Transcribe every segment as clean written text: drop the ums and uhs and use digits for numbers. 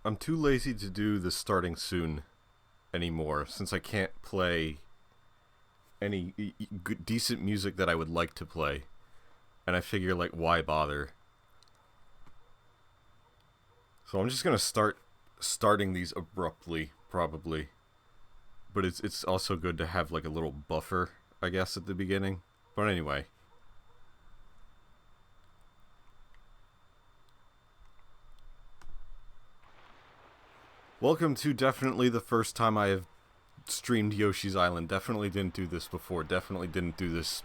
I'm too lazy to do the starting soon anymore, since I can't play any good, decent music that I would like to play. And I figure, like, why bother? So I'm just gonna starting these abruptly, probably. But it's also good to have, like, a little buffer, I guess, at the beginning. But anyway. Welcome to definitely the first time I have streamed Yoshi's Island. Definitely didn't do this before. Definitely didn't do this,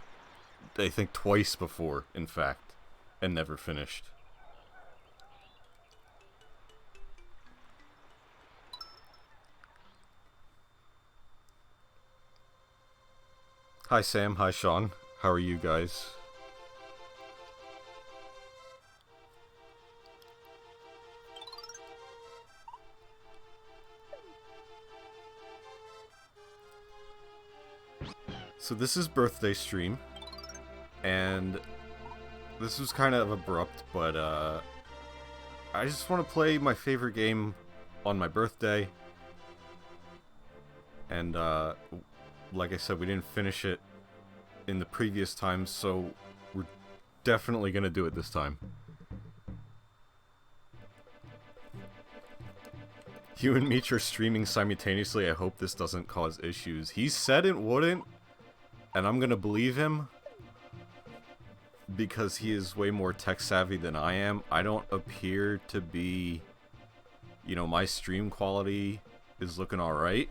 I think, twice before, in fact. And never finished. Hi Sam, hi Sean. How are you guys? So this is birthday stream, and this was kind of abrupt, but I just want to play my favorite game on my birthday, and like I said, we didn't finish it in the previous time, so we're definitely gonna do it this time. You and Meech are streaming simultaneously. I hope this doesn't cause issues. He said it wouldn't, and I'm gonna believe him because he is way more tech savvy than I am. I don't appear to be, my stream quality is looking alright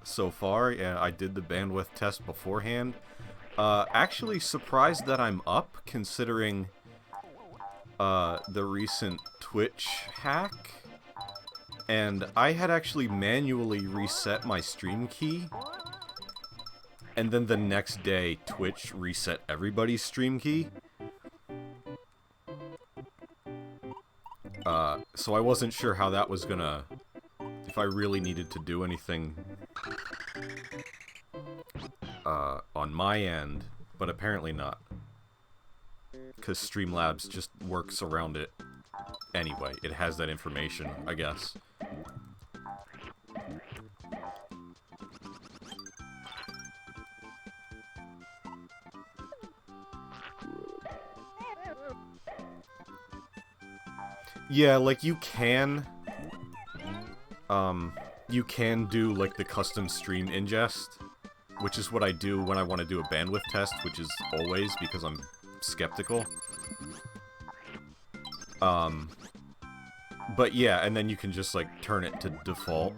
so far. Yeah, I did the bandwidth test beforehand. Actually surprised that I'm up considering the recent Twitch hack. And I had actually manually reset my stream key. And then the next day, Twitch reset everybody's stream key. So I wasn't sure how that was gonna... if I really needed to do anything on my end, but apparently not. Because Streamlabs just works around it anyway. It has that information, I guess. Yeah, like, you can do, like, the custom stream ingest, which is what I do when I want to do a bandwidth test, which is always because I'm skeptical. But yeah, and then you can just, like, turn it to default.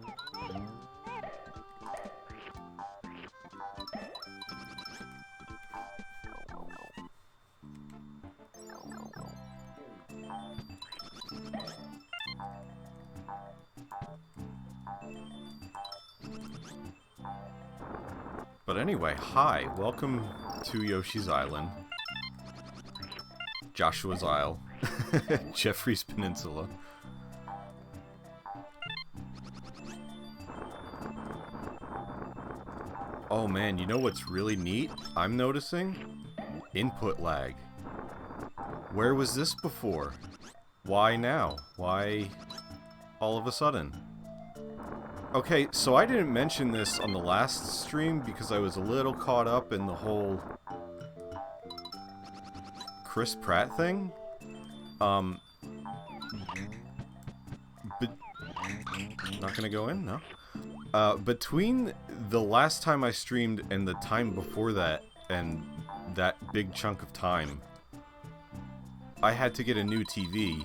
But anyway, hi, welcome to Yoshi's Island, Joshua's Isle, Jeffrey's Peninsula. Oh man, you know what's really neat? I'm noticing? Input lag. Where was this before? Why now? Why all of a sudden? Okay, so I didn't mention this on the last stream because I was a little caught up in the whole Chris Pratt thing. But not gonna go in, no. Between the last time I streamed and the time before that, and that big chunk of time, I had to get a new TV.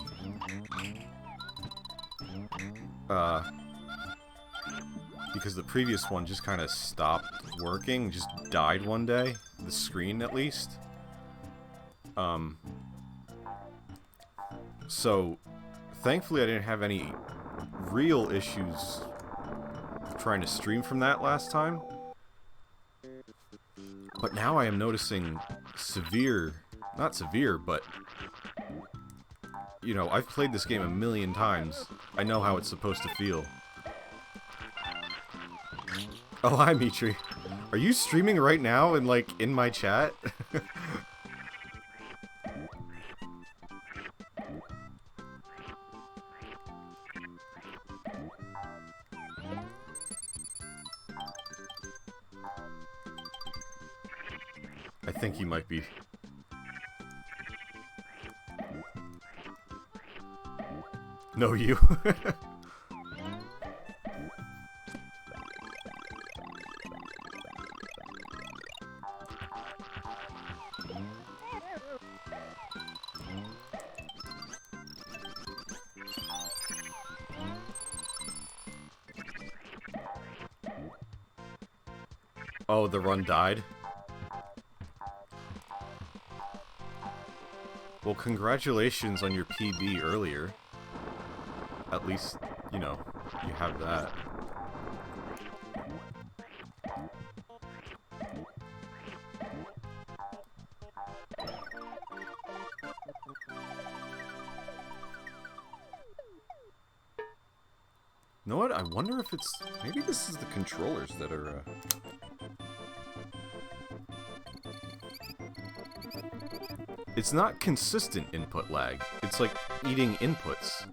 Because the previous one just kind of stopped working, just died one day, the screen at least. So, thankfully I didn't have any real issues trying to stream from that last time. But now I am noticing severe, not severe, but, I've played this game a million times. I know how it's supposed to feel. Oh, hi, Mitri. Are you streaming right now and, like, in my chat? I think he might be. No, you. Oh, the run died? Well, congratulations on your PB earlier. At least, you know, you have that. You know what? I wonder if it's... Maybe this is the controllers that are... It's not consistent input lag. It's like eating inputs.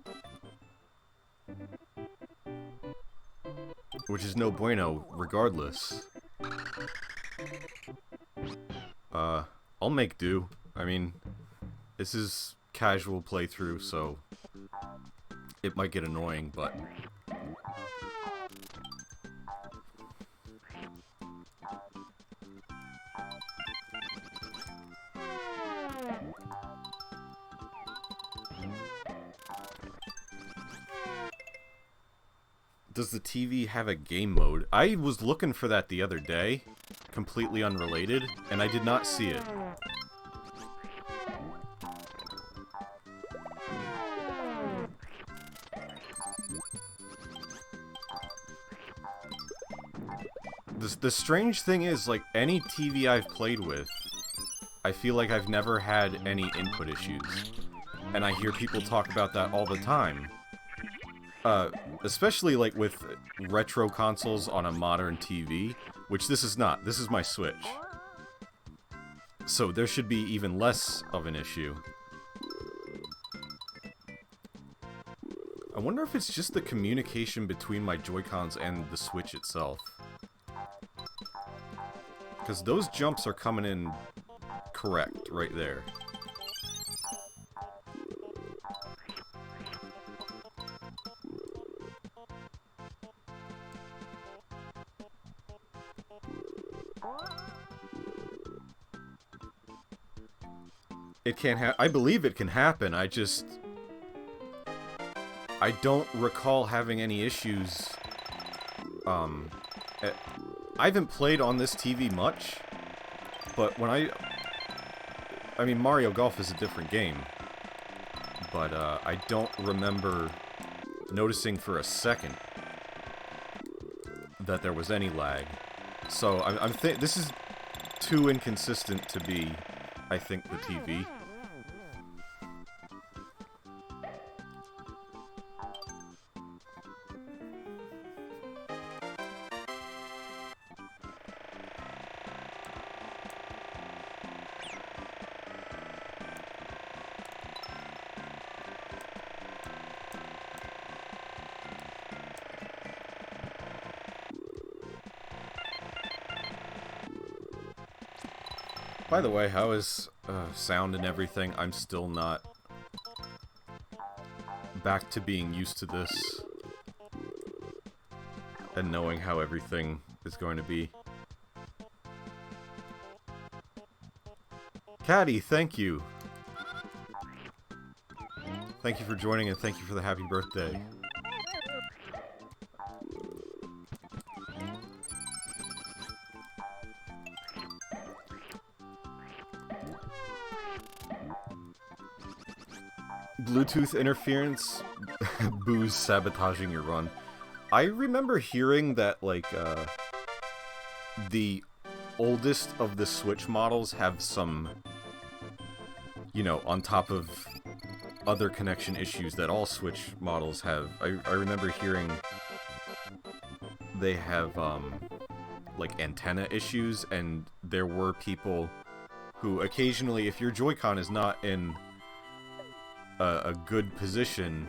Which is no bueno, regardless. I'll make do. I mean, this is casual playthrough, so it might get annoying, but... Does the TV have a game mode? I was looking for that the other day, completely unrelated, and I did not see it. The strange thing is, like, any TV I've played with, I feel like I've never had any input issues. And I hear people talk about that all the time. Especially, like, with retro consoles on a modern TV, which this is not. This is my Switch. So there should be even less of an issue. I wonder if it's just the communication between my Joy-Cons and the Switch itself. Because those jumps are coming in correct right there. It can I believe it can happen, I don't recall having any issues. I haven't played on this TV much, but when I mean, Mario Golf is a different game, but I don't remember noticing for a second that there was any lag. So this is too inconsistent to be, I think, the TV. By the way, how is sound and everything? I'm still not back to being used to this and knowing how everything is going to be. Caddy, thank you. Thank you for joining and thank you for the happy birthday. Bluetooth interference, Boo's sabotaging your run. I remember hearing that, like, the oldest of the Switch models have some, you know, on top of other connection issues that all Switch models have. I remember hearing they have, like, antenna issues, and there were people who occasionally, if your Joy-Con is not in a good position,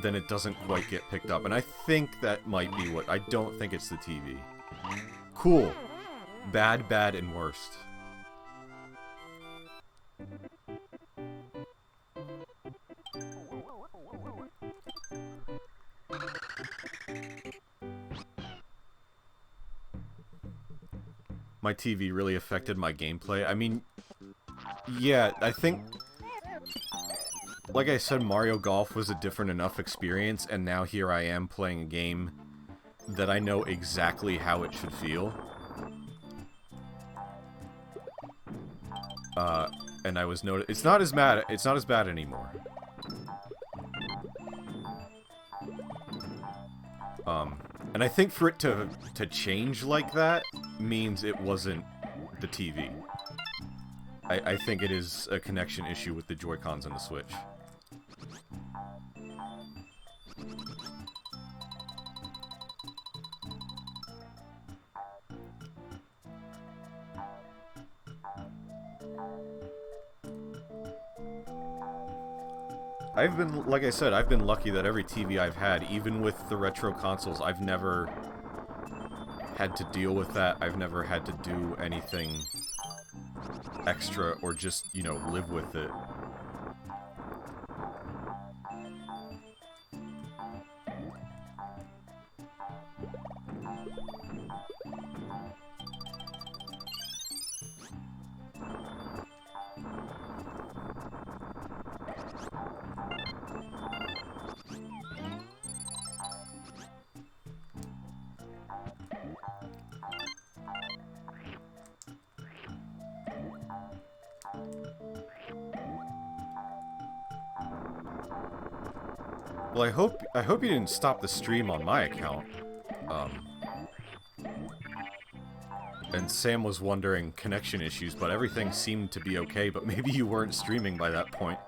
then it doesn't quite get picked up. And I think that might be what... I don't think it's the TV. Cool. Bad, bad, and worst. My TV really affected my gameplay. I mean, yeah, I think, like I said, Mario Golf was a different enough experience, and now here I am playing a game that I know exactly how it should feel. And I was it's not as bad anymore. And I think for it to change like that means it wasn't the TV. I think it is a connection issue with the Joy-Cons and the Switch. Like I said, I've been lucky that every TV I've had, even with the retro consoles, I've never had to deal with that. I've never had to do anything extra or just, you know, live with it. Well, I hope you didn't stop the stream on my account. And Sam was wondering connection issues, but everything seemed to be okay, but maybe you weren't streaming by that point.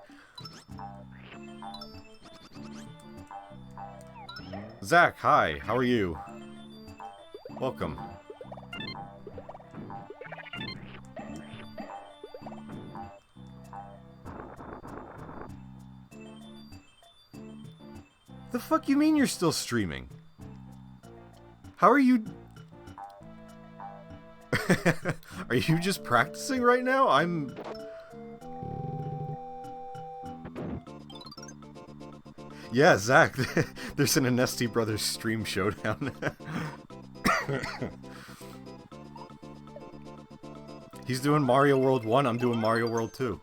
Zach, hi, how are you? Welcome. The fuck you mean you're still streaming? How are you... Are you just practicing right now? Yeah, Zach, there's an Anesti Brothers stream showdown. He's doing Mario World 1, I'm doing Mario World 2.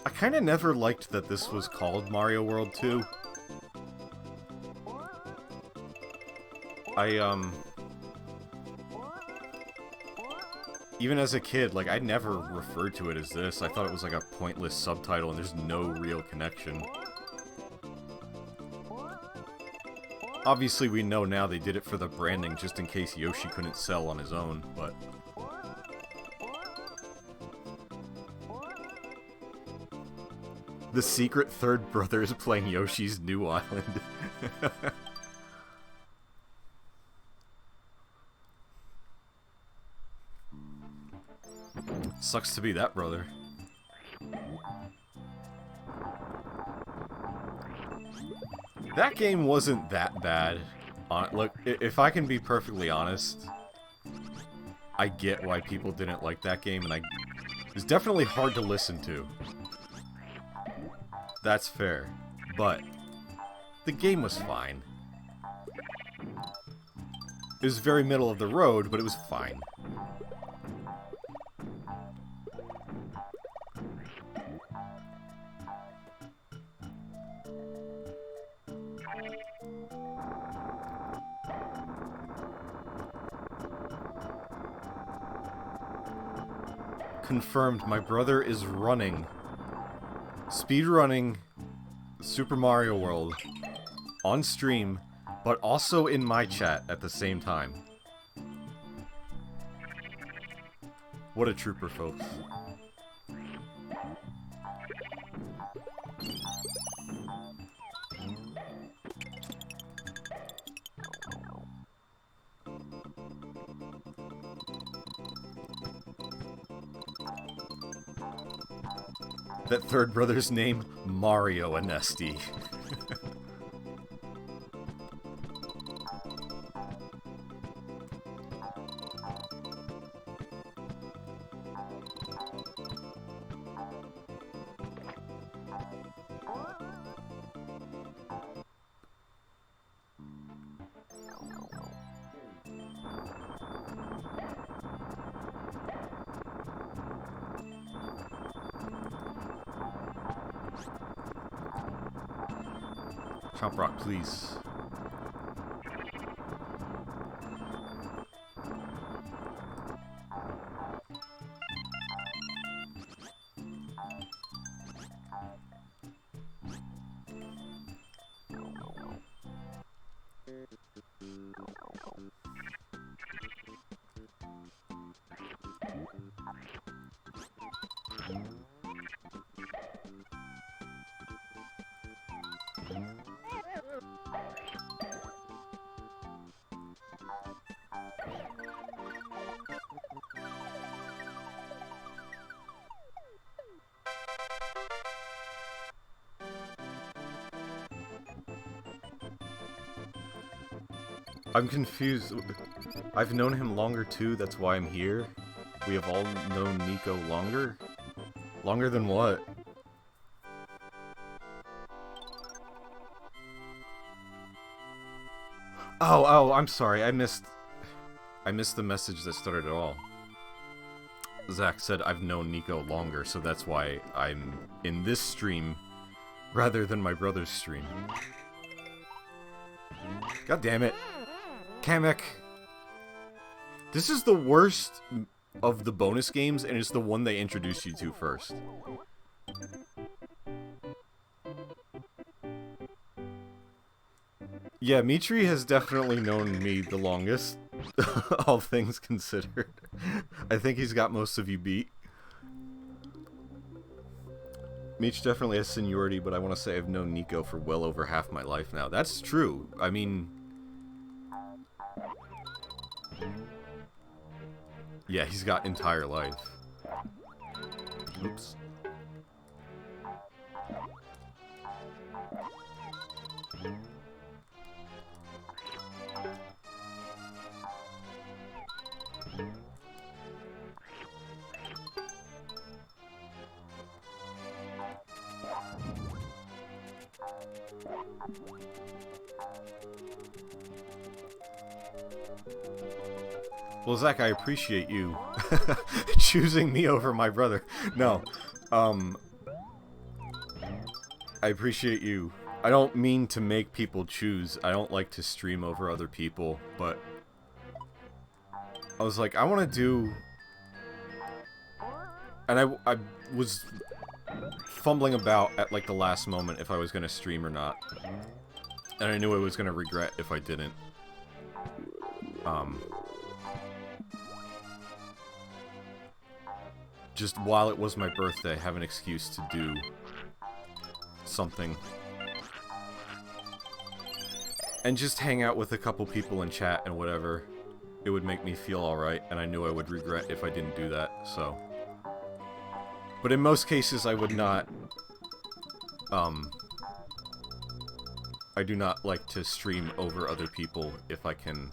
I kinda never liked that this was called Mario World 2. Even as a kid, like, I never referred to it as this. I thought it was like a pointless subtitle and there's no real connection. Obviously, we know now they did it for the branding just in case Yoshi couldn't sell on his own, but... The secret third brother is playing Yoshi's New Island. Sucks to be that brother. That game wasn't that bad. Look, if I can be perfectly honest, I get why people didn't like that game, and it's definitely hard to listen to. That's fair, but the game was fine. It was very middle of the road, but it was fine. Confirmed, my brother is running. Speedrunning Super Mario World on stream, but also in my chat at the same time. What a trooper, folks. That third brother's name, Mario Anesti. Chomp Rock, please. I'm confused. I've known him longer too, that's why I'm here. We have all known Niko longer? Longer than what? Oh, I'm sorry. I missed the message that started it all. Zach said I've known Niko longer, so that's why I'm in this stream rather than my brother's stream. God damn it. Kamek. This is the worst of the bonus games, and it's the one they introduced you to first. Yeah, Mitri has definitely known me the longest, all things considered. I think he's got most of you beat. Meech definitely has seniority, but I want to say I've known Niko for well over half my life now. That's true. I mean... yeah, he's got entire life. Oops. Well, Zach, I appreciate you choosing me over my brother. No, I appreciate you. I don't mean to make people choose. I don't like to stream over other people, but I was like, I want to do... and I was fumbling about at, like, the last moment if I was going to stream or not. And I knew I was going to regret if I didn't. Just while it was my birthday, have an excuse to do something. And just hang out with a couple people in chat and whatever. It would make me feel alright, and I knew I would regret if I didn't do that, so... but in most cases, I would not... I do not like to stream over other people if I can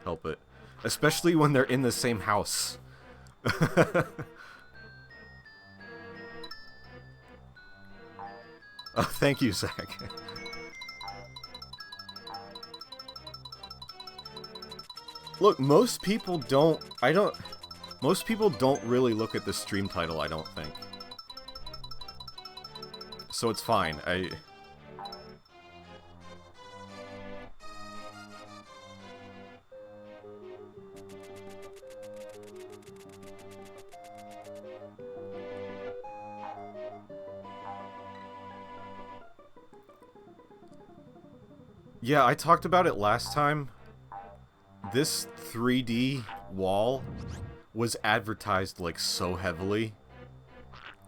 help it. Especially when they're in the same house. Oh, thank you, Zach. Look, most people don't... most people don't really look at the stream title, I don't think. So it's fine, yeah, I talked about it last time. This 3D wall was advertised, like, so heavily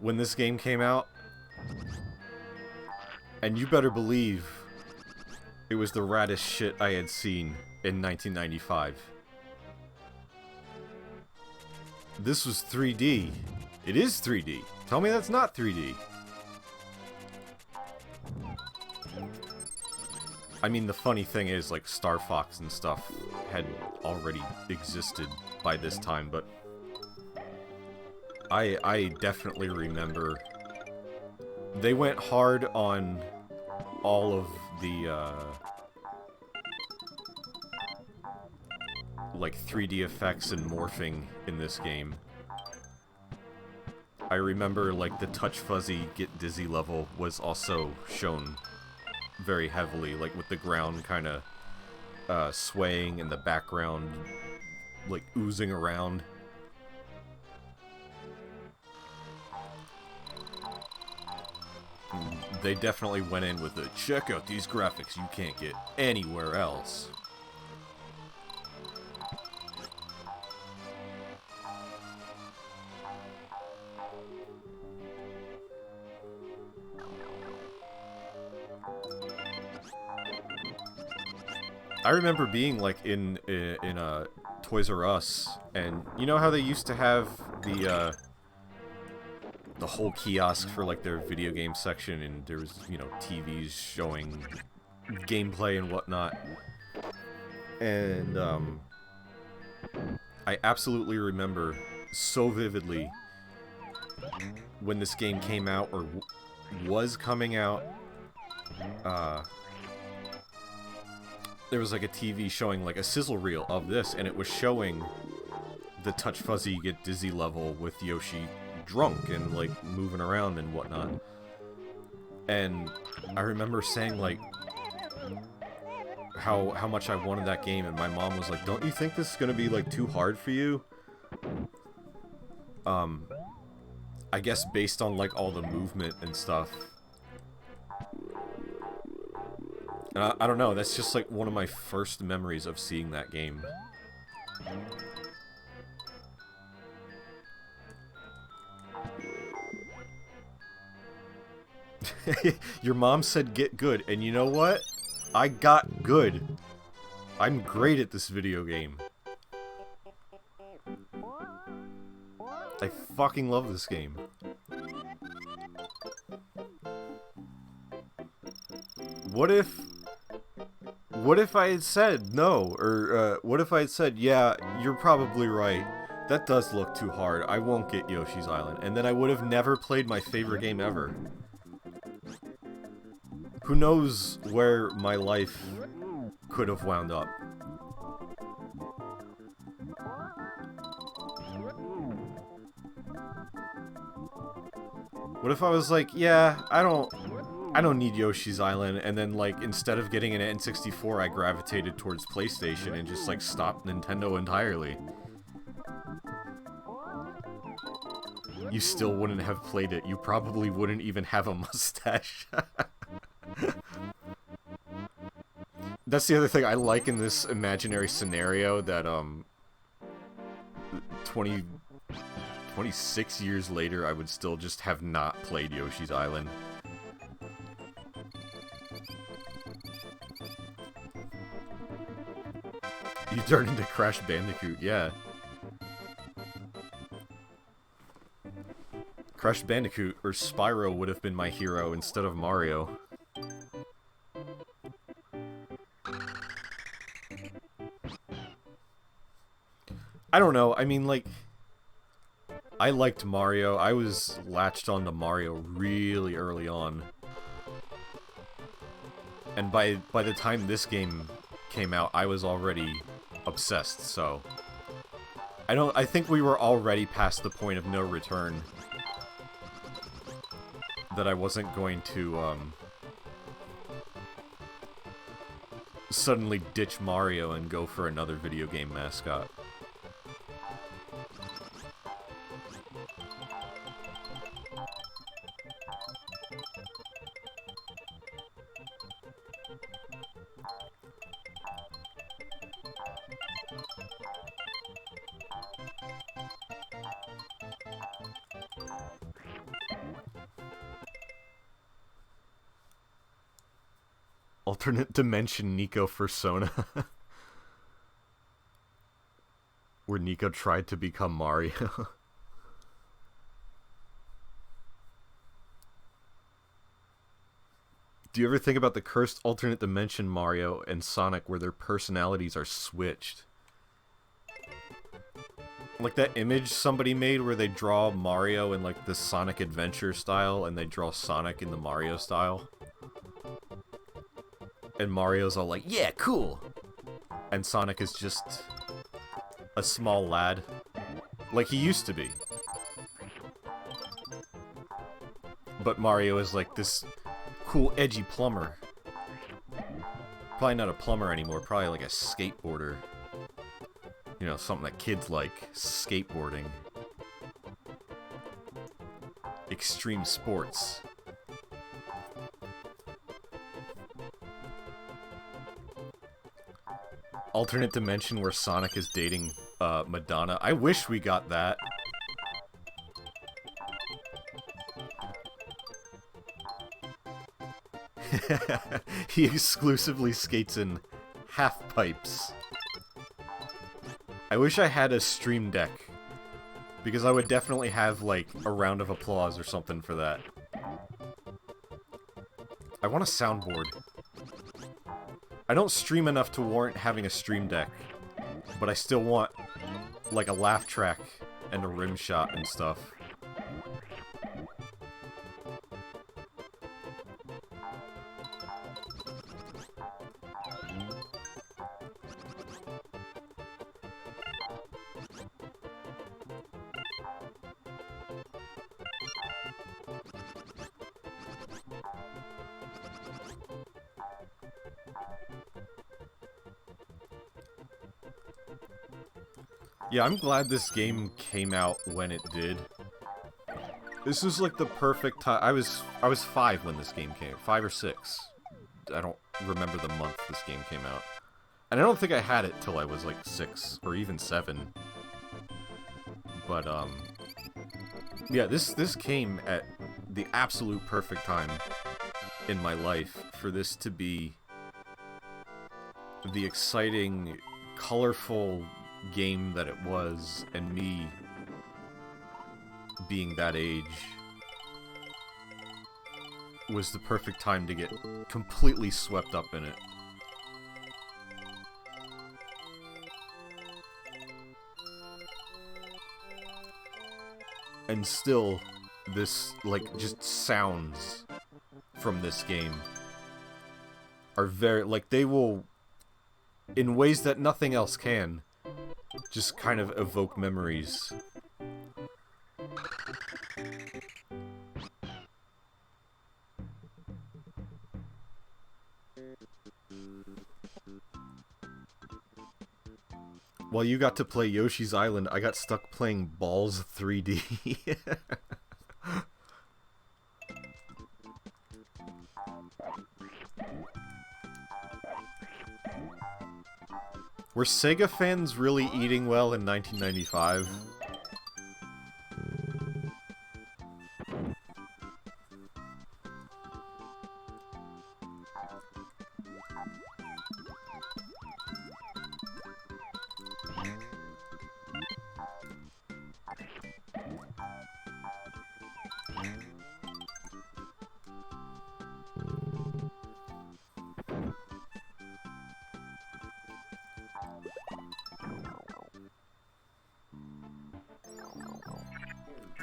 when this game came out. And you better believe it was the raddest shit I had seen in 1995. This was 3D. It is 3D. Tell me that's not 3D. I mean, the funny thing is, like, Star Fox and stuff had already existed by this time, but I definitely remember they went hard on all of the, like, 3D effects and morphing in this game. I remember, like, the touch fuzzy get dizzy level was also shown very heavily, like, with the ground kind of swaying and the background, like, oozing around. They definitely went in with a, check out these graphics you can't get anywhere else. I remember being, like, in a Toys R Us, and you know how they used to have the whole kiosk for, like, their video game section, and there was, you know, TVs showing gameplay and whatnot. And, I absolutely remember so vividly when this game came out, or was coming out, there was, like, a TV showing, like, a sizzle reel of this, and it was showing the touch fuzzy get dizzy level with Yoshi drunk and, like, moving around and whatnot. And I remember saying, like, how much I wanted that game, and my mom was like, don't you think this is gonna be, like, too hard for you? I guess based on, like, all the movement and stuff. And I don't know, that's just, like, one of my first memories of seeing that game. Your mom said get good, and you know what? I got good. I'm great at this video game. I fucking love this game. What if I had said no, or what if I had said, yeah, you're probably right, that does look too hard, I won't get Yoshi's Island, and then I would have never played my favorite game ever. Who knows where my life could have wound up. What if I was like, yeah, I don't need Yoshi's Island, and then, like, instead of getting an N64, I gravitated towards PlayStation and just, like, stopped Nintendo entirely. You still wouldn't have played it. You probably wouldn't even have a mustache. That's the other thing I like in this imaginary scenario, that, 26 years later, I would still just have not played Yoshi's Island. You turned into Crash Bandicoot, yeah. Crash Bandicoot, or Spyro, would have been my hero instead of Mario. I don't know, I mean, like, I liked Mario. I was latched onto Mario really early on. And by the time this game came out, I was already obsessed, so I think we were already past the point of no return. That I wasn't going to suddenly ditch Mario and go for another video game mascot. Alternate dimension Niko persona. Where Niko tried to become Mario. Do you ever think about the cursed alternate dimension Mario and Sonic where their personalities are switched? Like that image somebody made where they draw Mario in like the Sonic Adventure style and they draw Sonic in the Mario style. And Mario's all like, yeah, cool! And Sonic is just a small lad. Like he used to be. But Mario is like this cool, edgy plumber. Probably not a plumber anymore, probably like a skateboarder. You know, something that kids like. Skateboarding. Extreme sports. Alternate dimension where Sonic is dating Madonna. I wish we got that. He exclusively skates in half pipes. I wish I had a stream deck, because I would definitely have, like, a round of applause or something for that. I want a soundboard. I don't stream enough to warrant having a stream deck, but I still want, like, a laugh track and a rim shot and stuff. Yeah, I'm glad this game came out when it did. This was like the perfect time. I was 5 when this game came. 5 or 6. I don't remember the month this game came out. And I don't think I had it till I was like 6 or even 7. But yeah, this came at the absolute perfect time in my life for this to be the exciting, colorful game that it was, and me being that age was the perfect time to get completely swept up in it. And still, this, like, just sounds from this game are very, like, they will, in ways that nothing else can, just kind of evoke memories. While you got to play Yoshi's Island, I got stuck playing Balls 3D. Were Sega fans really eating well in 1995?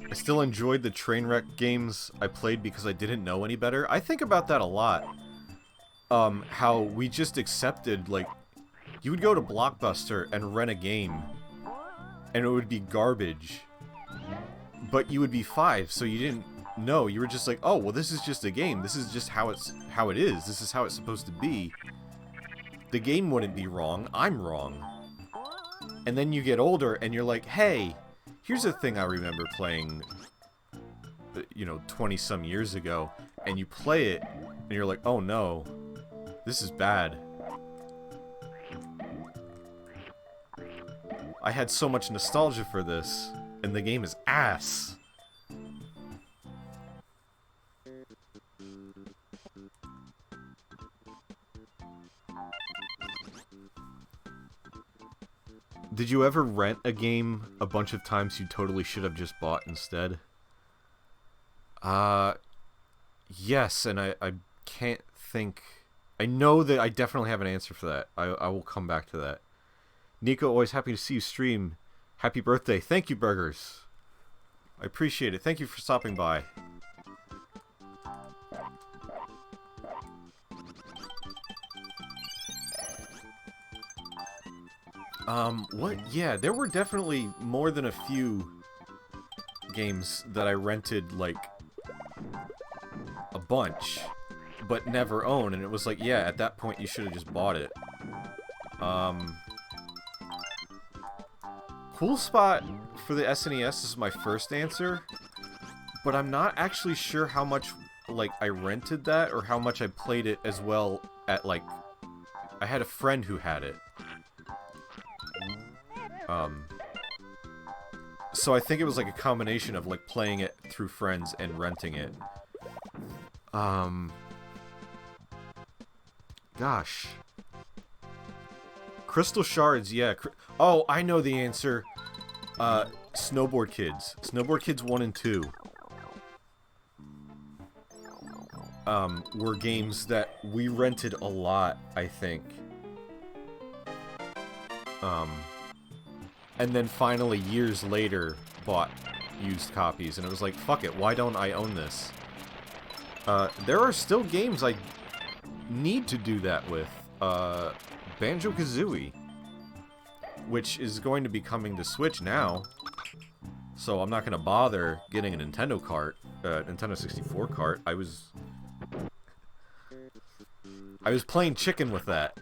I still enjoyed the Trainwreck games I played because I didn't know any better. I think about that a lot. How we just accepted, like, you would go to Blockbuster and rent a game, and it would be garbage. But you would be 5, so you didn't know. You were just like, oh, well, this is just a game. This is just how it is. This is how it's supposed to be. The game wouldn't be wrong. I'm wrong. And then you get older, and you're like, hey, here's a thing I remember playing, you know, 20-some years ago, and you play it, and you're like, oh no, this is bad. I had so much nostalgia for this, and the game is ass. Did you ever rent a game a bunch of times you totally should have just bought instead? Yes, and I can't think... I know that I definitely have an answer for that. I will come back to that. Nico, always happy to see you stream. Happy birthday. Thank you, Burgers. I appreciate it. Thank you for stopping by. What? Yeah, there were definitely more than a few games that I rented, like, a bunch, but never owned, and it was like, yeah, at that point you should have just bought it. Cool Spot for the SNES is my first answer, but I'm not actually sure how much, like, I rented that, or how much I played it as well at, like, I had a friend who had it. So I think it was like a combination of like playing it through friends and renting it. Gosh. Crystal Shards, yeah. Oh, I know the answer. Snowboard Kids. Snowboard Kids 1 and 2. Were games that we rented a lot, I think. And then finally, years later, bought used copies, and it was like, fuck it, why don't I own this? There are still games I need to do that with. Banjo-Kazooie, which is going to be coming to Switch now, so I'm not going to bother getting a Nintendo cart, Nintendo 64 cart. I was playing chicken with that.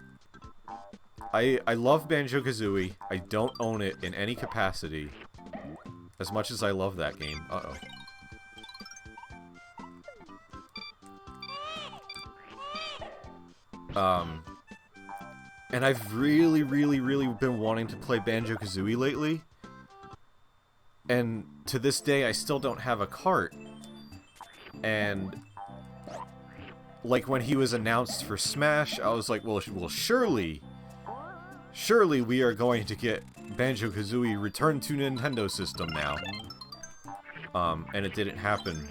I love Banjo-Kazooie. I don't own it in any capacity. As much as I love that game. Uh-oh. And I've really been wanting to play Banjo-Kazooie lately. And to this day, I still don't have a cart. And... like, when he was announced for Smash, I was like, well surely we are going to get Banjo-Kazooie returned to Nintendo system now. And it didn't happen.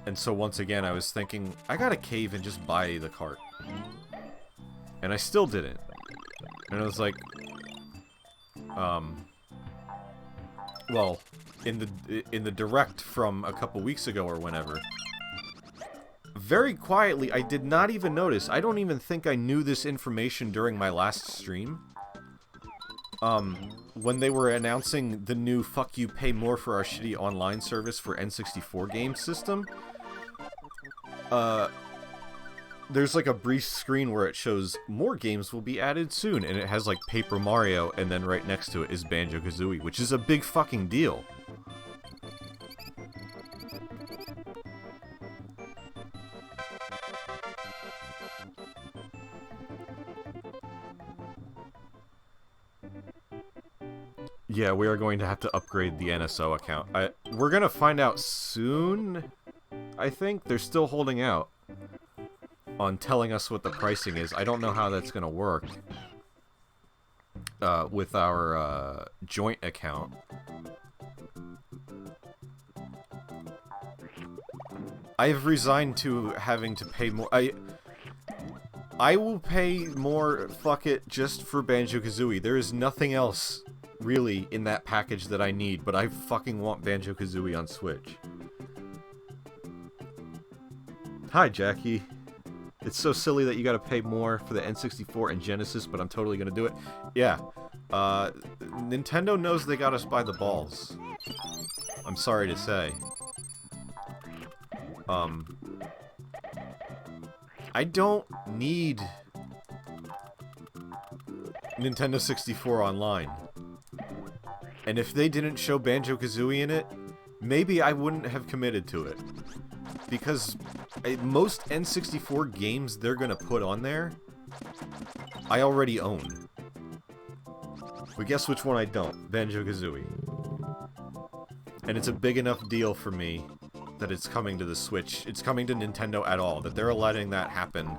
And so once again, I was thinking, I gotta cave and just buy the cart. And I still didn't. And I was like, well, in the direct from a couple weeks ago or whenever, very quietly, I did not even notice. I don't even think I knew this information during my last stream. When they were announcing the new fuck you pay more for our shitty online service for N64 game system, there's like a brief screen where it shows more games will be added soon, and it has like Paper Mario, and then right next to it is Banjo-Kazooie, which is a big fucking deal. Yeah, we are going to have to upgrade the NSO account. We're gonna find out soon, I think. They're still holding out on telling us what the pricing is. I don't know how that's gonna work with our joint account. I've resigned to having to pay more. I will pay more, fuck it, just for Banjo-Kazooie. There is nothing else really in that package that I need, but I fucking want Banjo-Kazooie on Switch. Hi, Jackie. It's so silly that you gotta pay more for the N64 and Genesis, but I'm totally gonna do it. Yeah. Nintendo knows they got us by the balls. I'm sorry to say. I don't need Nintendo 64 Online. And if they didn't show Banjo-Kazooie in it, maybe I wouldn't have committed to it. Because most N64 games they're gonna put on there, I already own. But guess which one I don't? Banjo-Kazooie. And it's a big enough deal for me that it's coming to the Switch. It's coming to Nintendo at all. That they're letting that happen.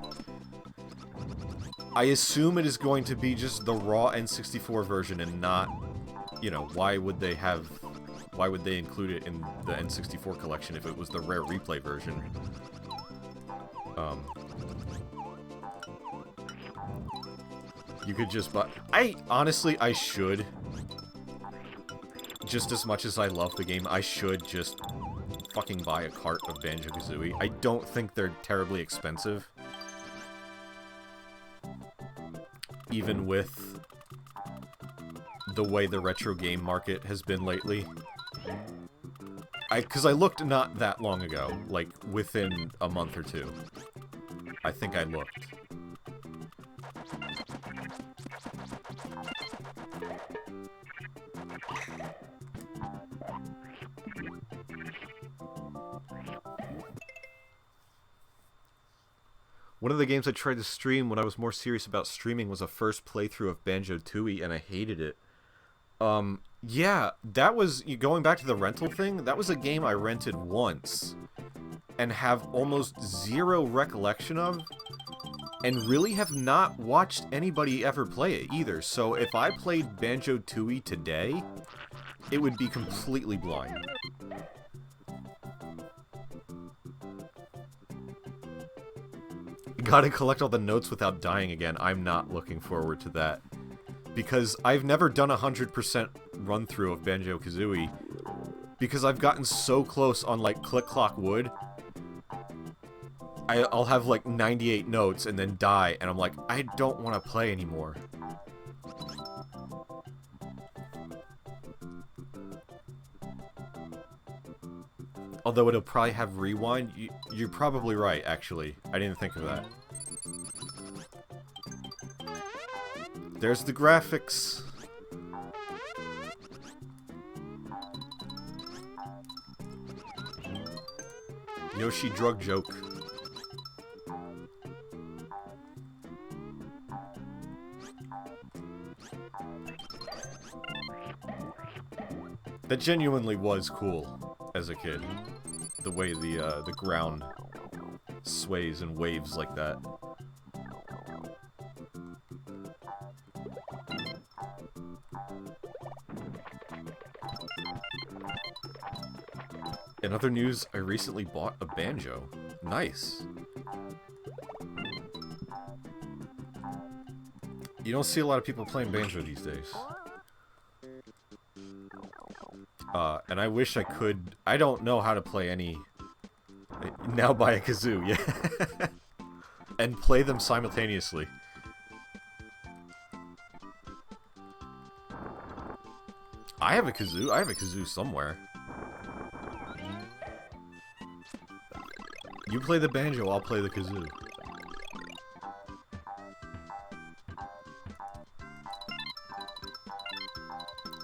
I assume it is going to be just the raw N64 version and not, you know, why would they include it in the N64 collection if it was the rare replay version? Um, you could just buy... honestly, I should. Just as much as I love the game, I should just fucking buy a cart of Banjo-Kazooie. I don't think they're terribly expensive. Even with the way the retro game market has been lately. Because I looked not that long ago, like within a month or two. I think I looked. One of the games I tried to stream when I was more serious about streaming was a first playthrough of Banjo-Tooie, and I hated it. Yeah, that was, going back to the rental thing, that was a game I rented once, and have almost zero recollection of, and really have not watched anybody ever play it either, so if I played Banjo-Tooie today, it would be completely blind. Gotta collect all the notes without dying again. I'm not looking forward to that. Because I've never done a 100% run-through of Banjo-Kazooie. Because I've gotten so close on, like, Click Clock Wood. I'll have, like, 98 notes and then die, and I'm like, I don't want to play anymore. Although it'll probably have rewind. You're probably right, actually. I didn't think of that. There's the graphics. Yoshi drug joke. That genuinely was cool as a kid. The way the ground sways and waves like that. In other news, I recently bought a banjo. Nice. You don't see a lot of people playing banjo these days. And I wish I could... I don't know how to play any... Now buy a kazoo, yeah. And play them simultaneously. I have a kazoo. I have a kazoo somewhere. You play the banjo, I'll play the kazoo.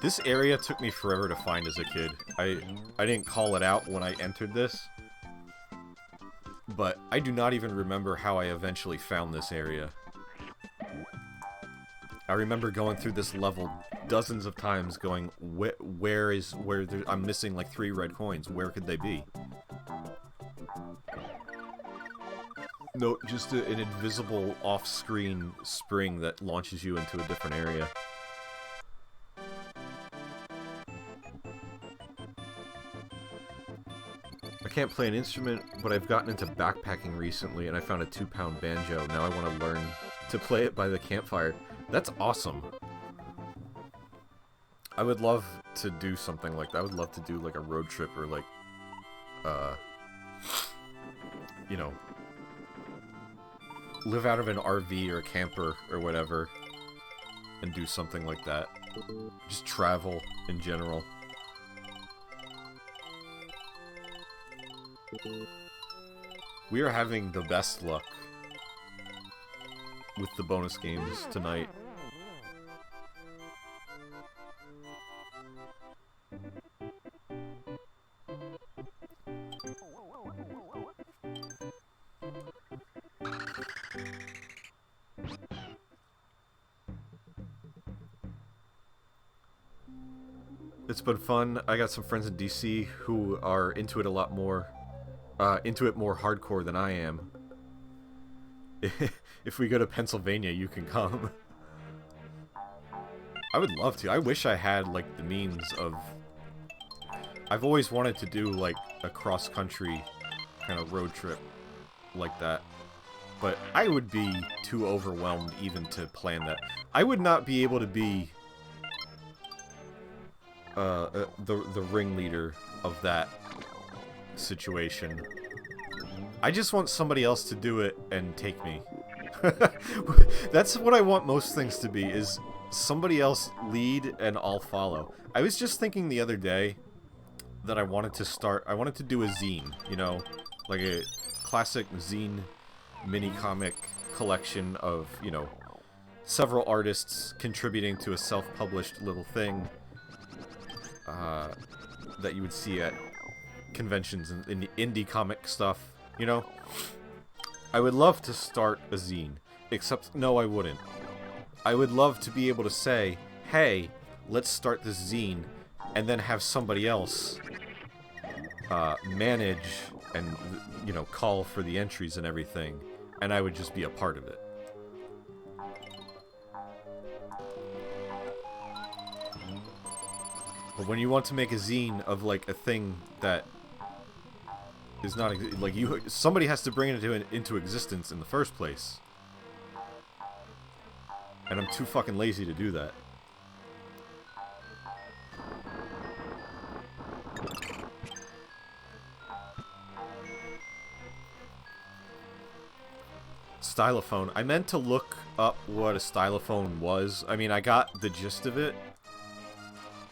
This area took me forever to find as a kid. I didn't call it out when I entered this. But I do not even remember how I eventually found this area. I remember going through this level dozens of times going, where I'm missing like 3 red coins, where could they be? No, just an invisible off-screen spring that launches you into a different area. I can't play an instrument, but I've gotten into backpacking recently and I found a 2-pound banjo. Now I want to learn to play it by the campfire. That's awesome. I would love to do something like that. I would love to do like a road trip or like, you know, live out of an RV or a camper or whatever and do something like that. Just travel in general. We are having the best luck with the bonus games tonight. It's been fun. I got some friends in DC who are into it a lot more. Into it more hardcore than I am. If we go to Pennsylvania, you can come. I would love to. I wish I had, like, the means of... I've always wanted to do, like, a cross-country kind of road trip like that. but I would be too overwhelmed even to plan that. I would not be able to be the ringleader of that situation. I just want somebody else to do it and take me. That's what I want most things to be, is somebody else lead and I'll follow. I was just thinking the other day that I wanted to do a zine, you know, like a classic zine mini-comic collection of, you know, several artists contributing to a self-published little thing that you would see at conventions and in indie comic stuff, you know? I would love to start a zine, except no, I wouldn't. I would love to be able to say, hey, let's start this zine, and then have somebody else manage and, you know, call for the entries and everything, and I would just be a part of it. But when you want to make a zine of, like, a thing that is not, like, somebody has to bring it into existence in the first place. And I'm too fucking lazy to do that. Stylophone. I meant to look up what a stylophone was. I mean, I got the gist of it.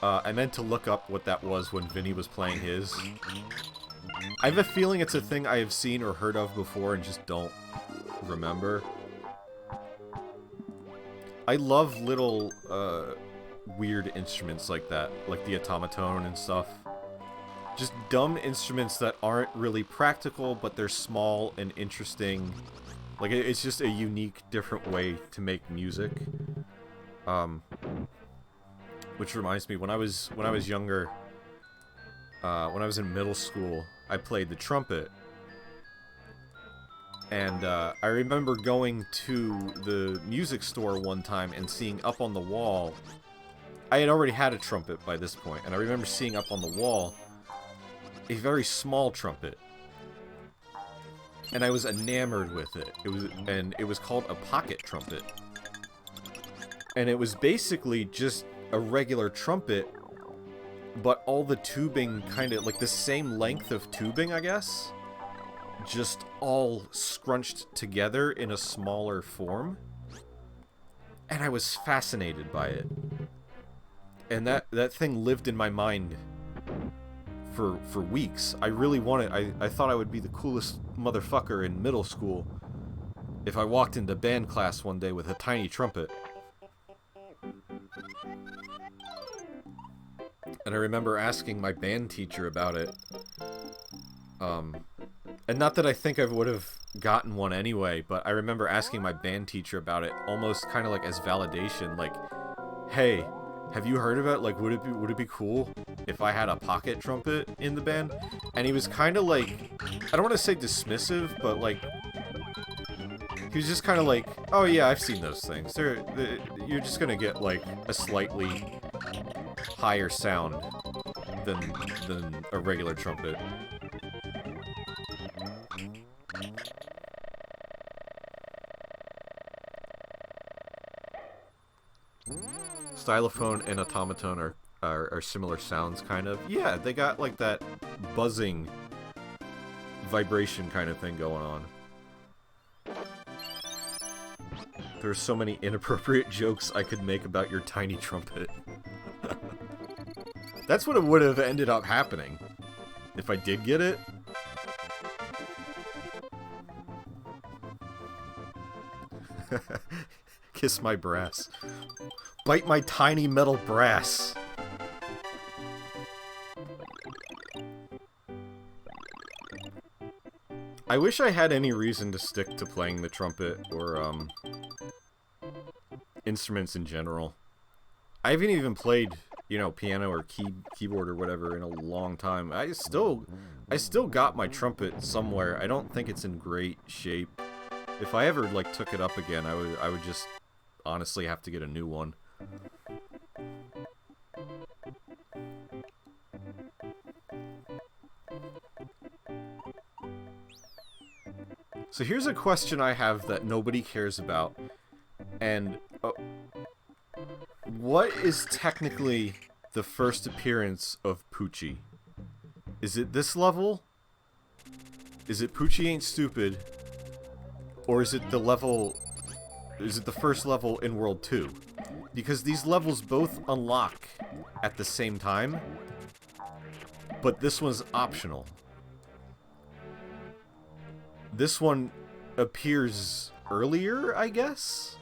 I meant to look up what that was when Vinny was playing his. I have a feeling it's a thing I have seen or heard of before and just don't remember. I love little, weird instruments like that, like the automaton and stuff. Just dumb instruments that aren't really practical, but they're small and interesting. Like, it's just a unique, different way to make music. Which reminds me, when I was younger, when I was in middle school, I played the trumpet. And I remember going to the music store one time and seeing up on the wall... I had already had a trumpet by this point, and I remember seeing up on the wall a very small trumpet. And I was enamored with it. It was called a pocket trumpet. And it was basically just a regular trumpet, but all the tubing kind of, like the same length of tubing, I guess, just all scrunched together in a smaller form. And I was fascinated by it. And that thing lived in my mind for weeks. I really wanted, I thought I would be the coolest motherfucker in middle school if I walked into band class one day with a tiny trumpet. And I remember asking my band teacher about it. And not that I think I would have gotten one anyway, but I remember asking my band teacher about it almost kind of like as validation, like, hey, have you heard of it? Like, would it be cool if I had a pocket trumpet in the band? And he was kind of like, I don't want to say dismissive, but like, he was just kind of like, oh yeah, I've seen those things. You're just gonna get like a slightly higher sound than a regular trumpet. Stylophone and automaton are similar sounds, kind of. Yeah, they got like that buzzing vibration kind of thing going on. There's so many inappropriate jokes I could make about your tiny trumpet. That's what it would have ended up happening if I did get it. Kiss my brass. Bite my tiny metal brass. I wish I had any reason to stick to playing the trumpet or instruments in general. I haven't even played, you know, piano or keyboard or whatever in a long time. I still got my trumpet somewhere. I don't think it's in great shape. If I ever like took it up again, I would just honestly have to get a new one. So here's a question I have that nobody cares about. And what is technically the first appearance of Poochie? Is it this level? Is it Poochie Ain't Stupid? Or is it the level... Is it the first level in World 2? Because these levels both unlock at the same time, but this one's optional. This one appears earlier, I guess?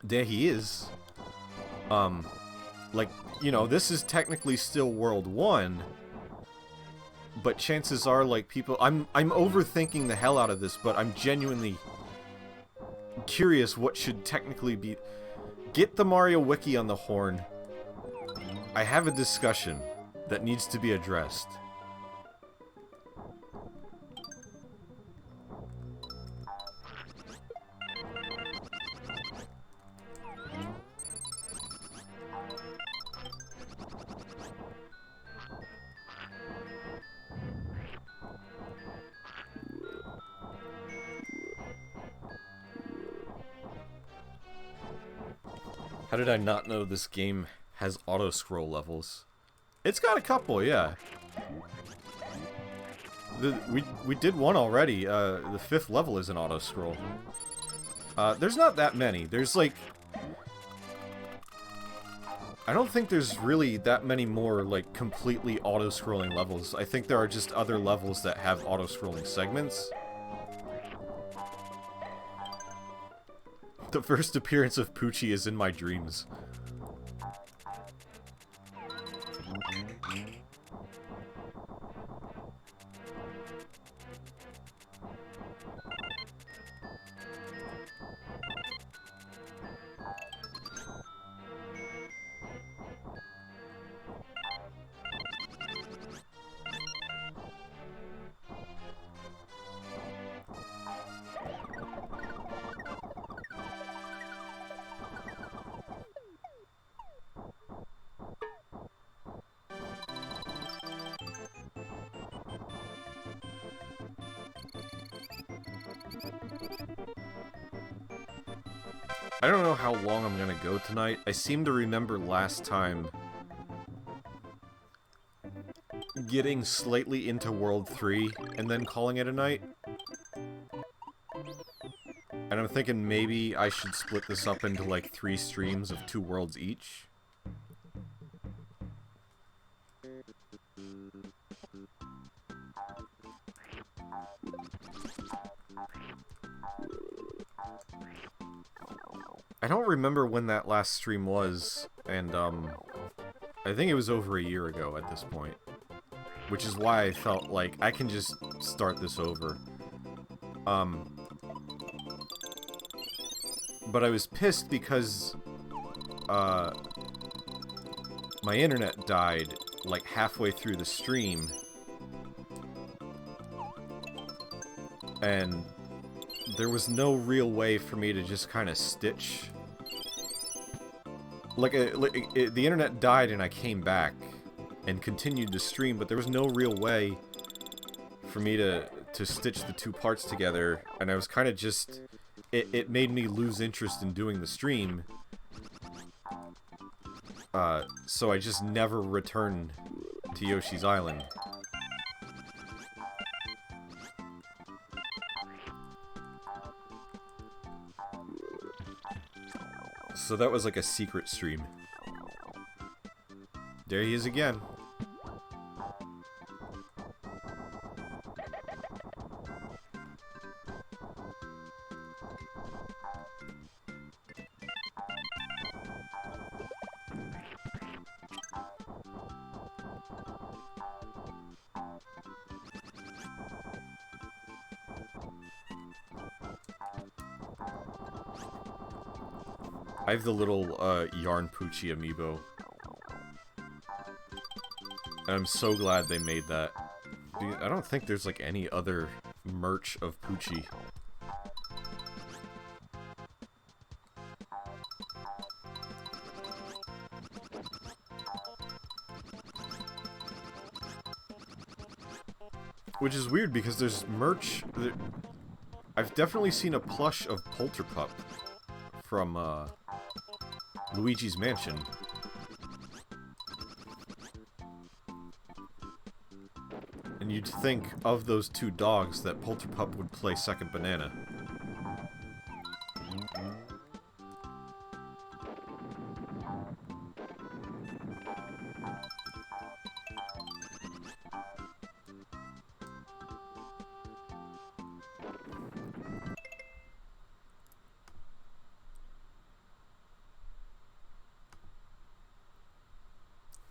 There he is. Like, you know, this is technically still World 1, but chances are, like, people... I'm overthinking the hell out of this, but I'm genuinely curious what should technically be... Get the Mario Wiki on the horn. I have a discussion that needs to be addressed. How did I not know this game has auto-scroll levels? It's got a couple, yeah. We did one already. The 5th level is an auto-scroll. There's not that many. There's like... I don't think there's really that many more, like, completely auto-scrolling levels. I think there are just other levels that have auto-scrolling segments. The first appearance of Poochie is in my dreams. I don't know how long I'm gonna go tonight. I seem to remember last time getting slightly into World 3 and then calling it a night. And I'm thinking maybe I should split this up into like 3 streams of 2 worlds each. I don't remember when that last stream was, and I think it was over a year ago at this point. Which is why I felt like I can just start this over. But I was pissed because my internet died like halfway through the stream. And there was no real way for me to just kind of stitch. The internet died and I came back and continued to stream, but there was no real way for me to stitch the 2 parts together, and I was kind of just... It made me lose interest in doing the stream. So I just never returned to Yoshi's Island. So that was like a secret stream. There he is again. I have the little Yarn Poochie amiibo. And I'm so glad they made that. I don't think there's like any other merch of Poochie. Which is weird because there's merch. I've definitely seen a plush of Polterpup from Luigi's Mansion. And you'd think of those two dogs that Polterpup would play second banana.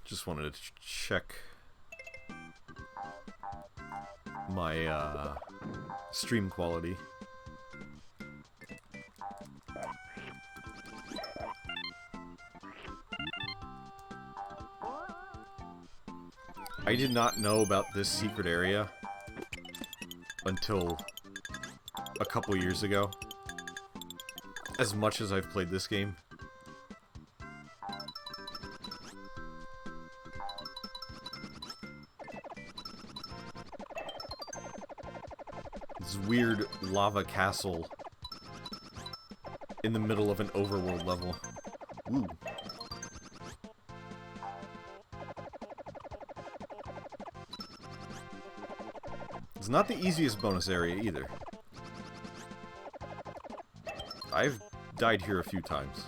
Just wanted to check my stream quality. I did not know about this secret area until a couple years ago, as much as I've played this game. This weird lava castle in the middle of an overworld level. Ooh. It's not the easiest bonus area either. I've died here a few times.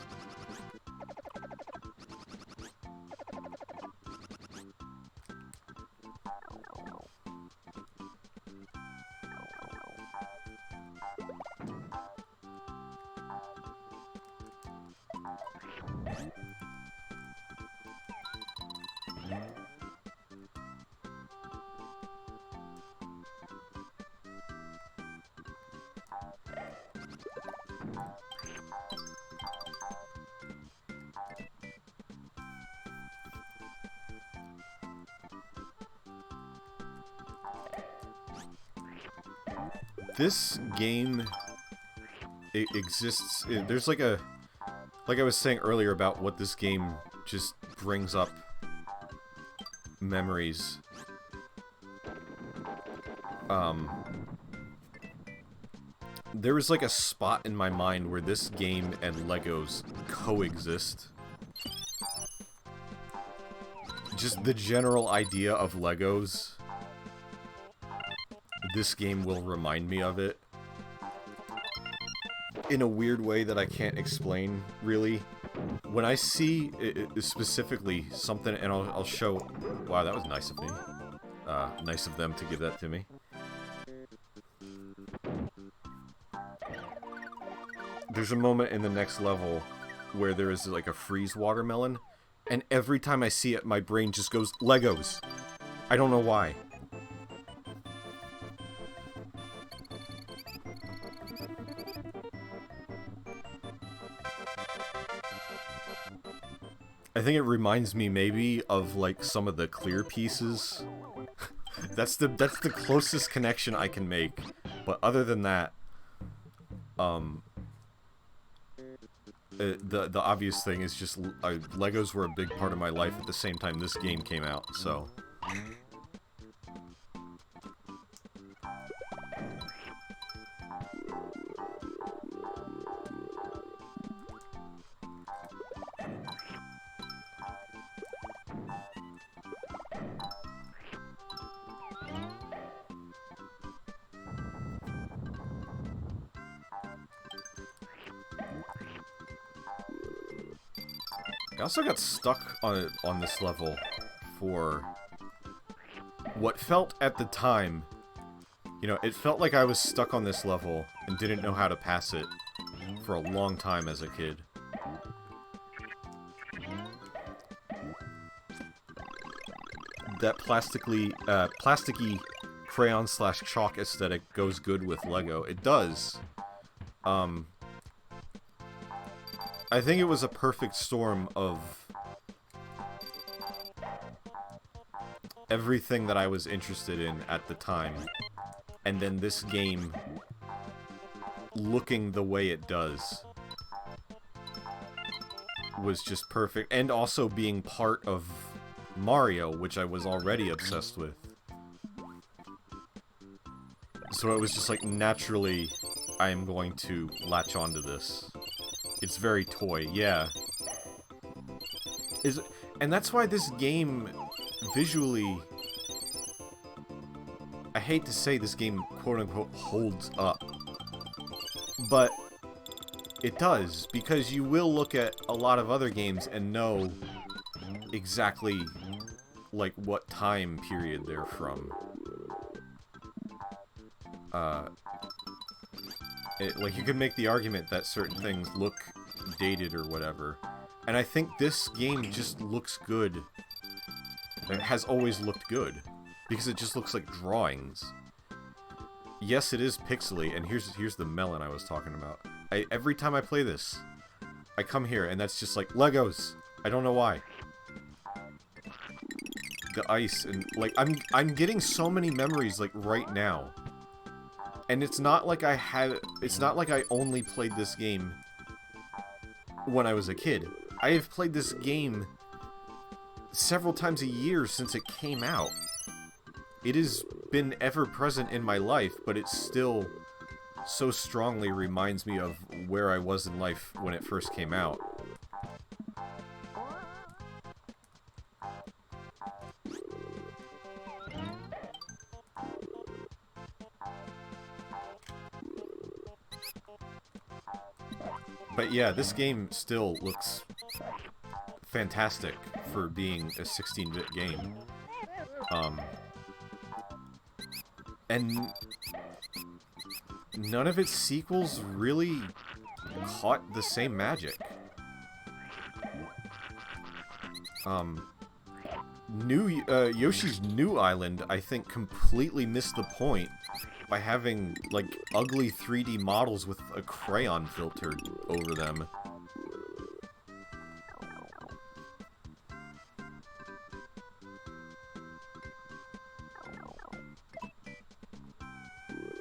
This game, it exists, there's like a, like I was saying earlier about what this game just brings up memories. There was like a spot in my mind where this game and Legos coexist. Just the general idea of Legos. This game will remind me of it. In a weird way that I can't explain, really. When I see, specifically, something, and I'll show... Wow, that was nice of me. Nice of them to give that to me. There's a moment in the next level where there is, like, a freeze watermelon, and every time I see it, my brain just goes, Legos! I don't know why. I think it reminds me maybe of like some of the clear pieces. that's the closest connection I can make. But other than that, the obvious thing is just Legos were a big part of my life at the same time this game came out. So. I also got stuck on this level for what felt at the time, you know, it felt like I was stuck on this level and didn't know how to pass it for a long time as a kid. That plasticky crayon/chalk aesthetic goes good with Lego. It does. I think it was a perfect storm of everything that I was interested in at the time, and then this game looking the way it does was just perfect, and also being part of Mario, which I was already obsessed with. So it was just like, naturally, I am going to latch onto this. It's very toy, yeah. And that's why this game, visually... I hate to say this game, quote-unquote, holds up. But it does, because you will look at a lot of other games and know exactly, like, what time period they're from. Like, you could make the argument that certain things look dated or whatever. And I think this game just looks good. It has always looked good. Because it just looks like drawings. Yes, it is pixely, and here's the melon I was talking about. Every time I play this, I come here, and that's just like, Legos! I don't know why. The ice, and, like, I'm getting so many memories, like, right now. And it's not like it's not like I only played this game when I was a kid. I have played this game several times a year since it came out. It has been ever present in my life, but it still so strongly reminds me of where I was in life when it first came out. But yeah, this game still looks fantastic for being a 16-bit game. And none of its sequels really caught the same magic. Yoshi's New Island, I think, completely missed the point by having, like, ugly 3D models with a crayon filter over them.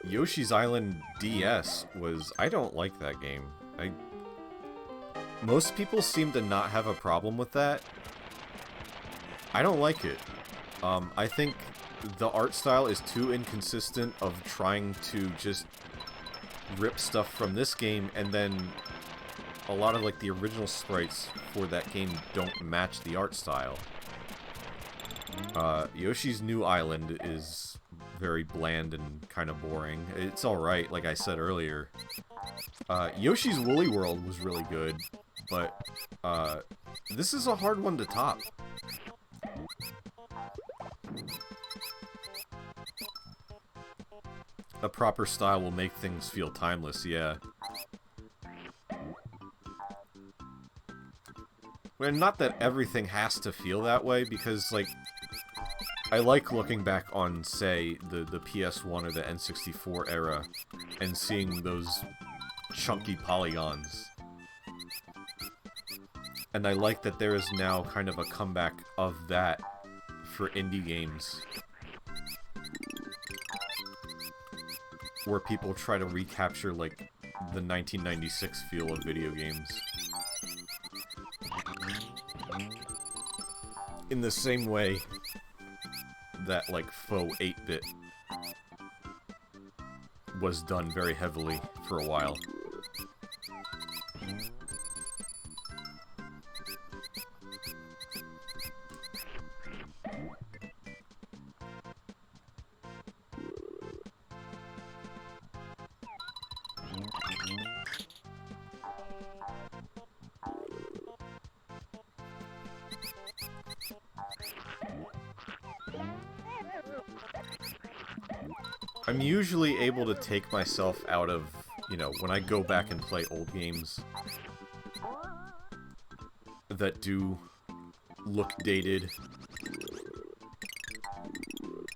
Yoshi's Island DS was... I don't like that game. Most people seem to not have a problem with that. I don't like it. I think the art style is too inconsistent of trying to just rip stuff from this game, and then a lot of, like, the original sprites for that game don't match the art style. Yoshi's New Island is very bland and kind of boring. It's alright, like I said earlier. Yoshi's Woolly World was really good, but this is a hard one to top. A proper style will make things feel timeless, yeah. Well, not that everything has to feel that way, because, like, I like looking back on, say, the PS1 or the N64 era, and seeing those chunky polygons. And I like that there is now kind of a comeback of that for indie games, where people try to recapture, like, the 1996 feel of video games. In the same way that, like, faux 8-bit was done very heavily for a while. I'm usually able to take myself out of, you know, when I go back and play old games that do look dated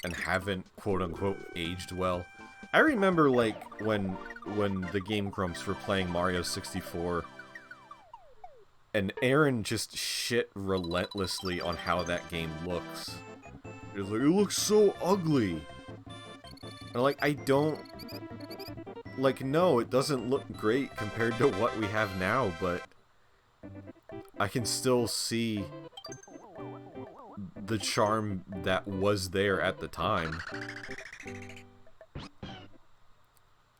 and haven't, quote-unquote, aged well. I remember, like, when the Game Grumps were playing Mario 64, and Aaron just shit relentlessly on how that game looks. It was like, it looks so ugly! And, like, I don't... Like, no, it doesn't look great compared to what we have now, but I can still see the charm that was there at the time.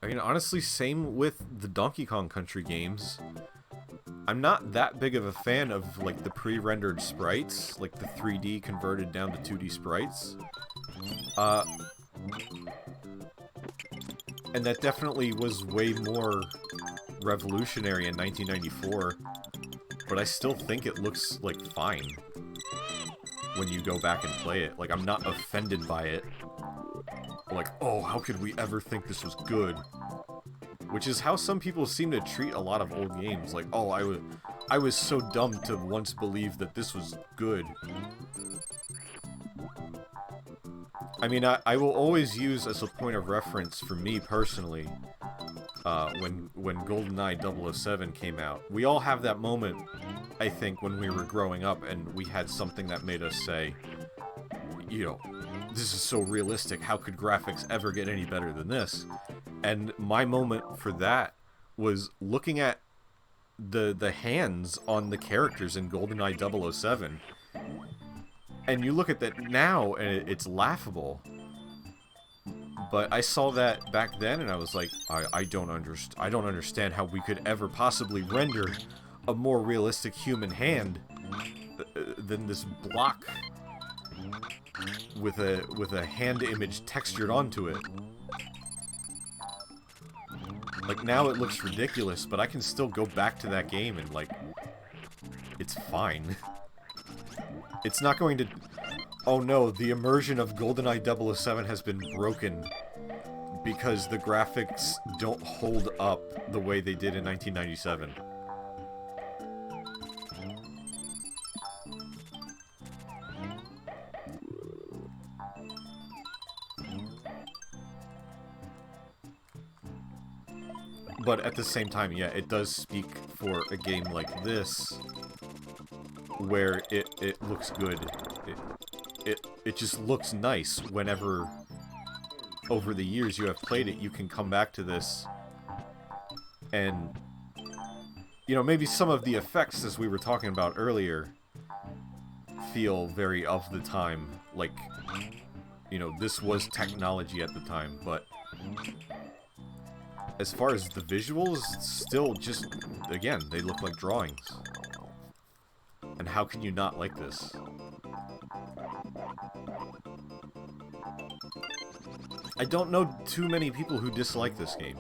I mean, honestly, same with the Donkey Kong Country games. I'm not that big of a fan of, like, the pre-rendered sprites, like the 3D converted down to 2D sprites. And that definitely was way more revolutionary in 1994, but I still think it looks, like, fine when you go back and play it. Like, I'm not offended by it. Like, oh, how could we ever think this was good? Which is how some people seem to treat a lot of old games. Like, oh, I was so dumb to once believe that this was good. I mean, I will always use as a point of reference for me personally, when GoldenEye 007 came out. We all have that moment, I think, when we were growing up and we had something that made us say, you know, this is so realistic, how could graphics ever get any better than this? And my moment for that was looking at the hands on the characters in GoldenEye 007. And you look at that now, and it's laughable. But I saw that back then, and I was like, I don't understand how we could ever possibly render a more realistic human hand than this block with a hand image textured onto it. Like, now it looks ridiculous, but I can still go back to that game and, like, it's fine. It's not going to... Oh no, the immersion of GoldenEye 007 has been broken because the graphics don't hold up the way they did in 1997. But at the same time, yeah, it does speak for a game like this, where it looks good. It just looks nice whenever, over the years you have played it, you can come back to this, and, you know, maybe some of the effects, as we were talking about earlier, feel very of the time, like, you know, this was technology at the time, but as far as the visuals, still just, again, they look like drawings. And how can you not like this? I don't know too many people who dislike this game.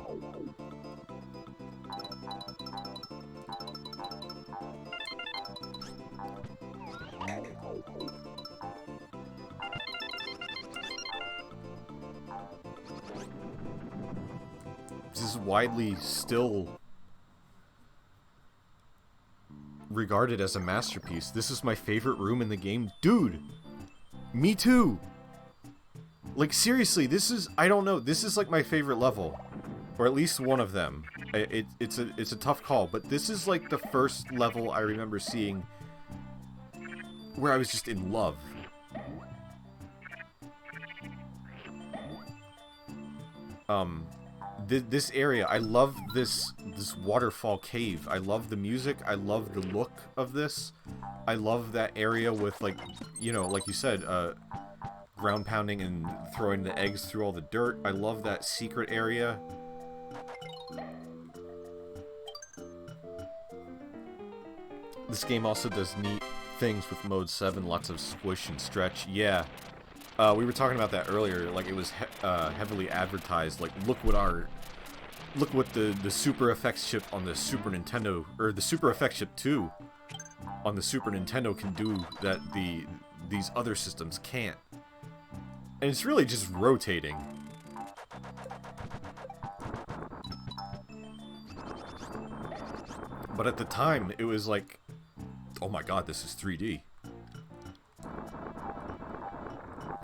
This is widely still regarded as a masterpiece. This is my favorite room in the game. Dude! Me too! Like, seriously, this is, I don't know, this is like my favorite level. Or at least one of them. It's a tough call, but this is like the first level I remember seeing where I was just in love. This area, I love this waterfall cave. I love the music. I love the look of this. I love that area with, like, you know, like you said, ground pounding and throwing the eggs through all the dirt. I love that secret area. This game also does neat things with Mode 7, lots of squish and stretch. Yeah. We were talking about that earlier, like, it was heavily advertised, like, look what the Super Effects chip on the Super Nintendo, or the Super Effects chip 2 on the Super Nintendo can do that these other systems can't. And it's really just rotating. But at the time, it was like, oh my god, this is 3D.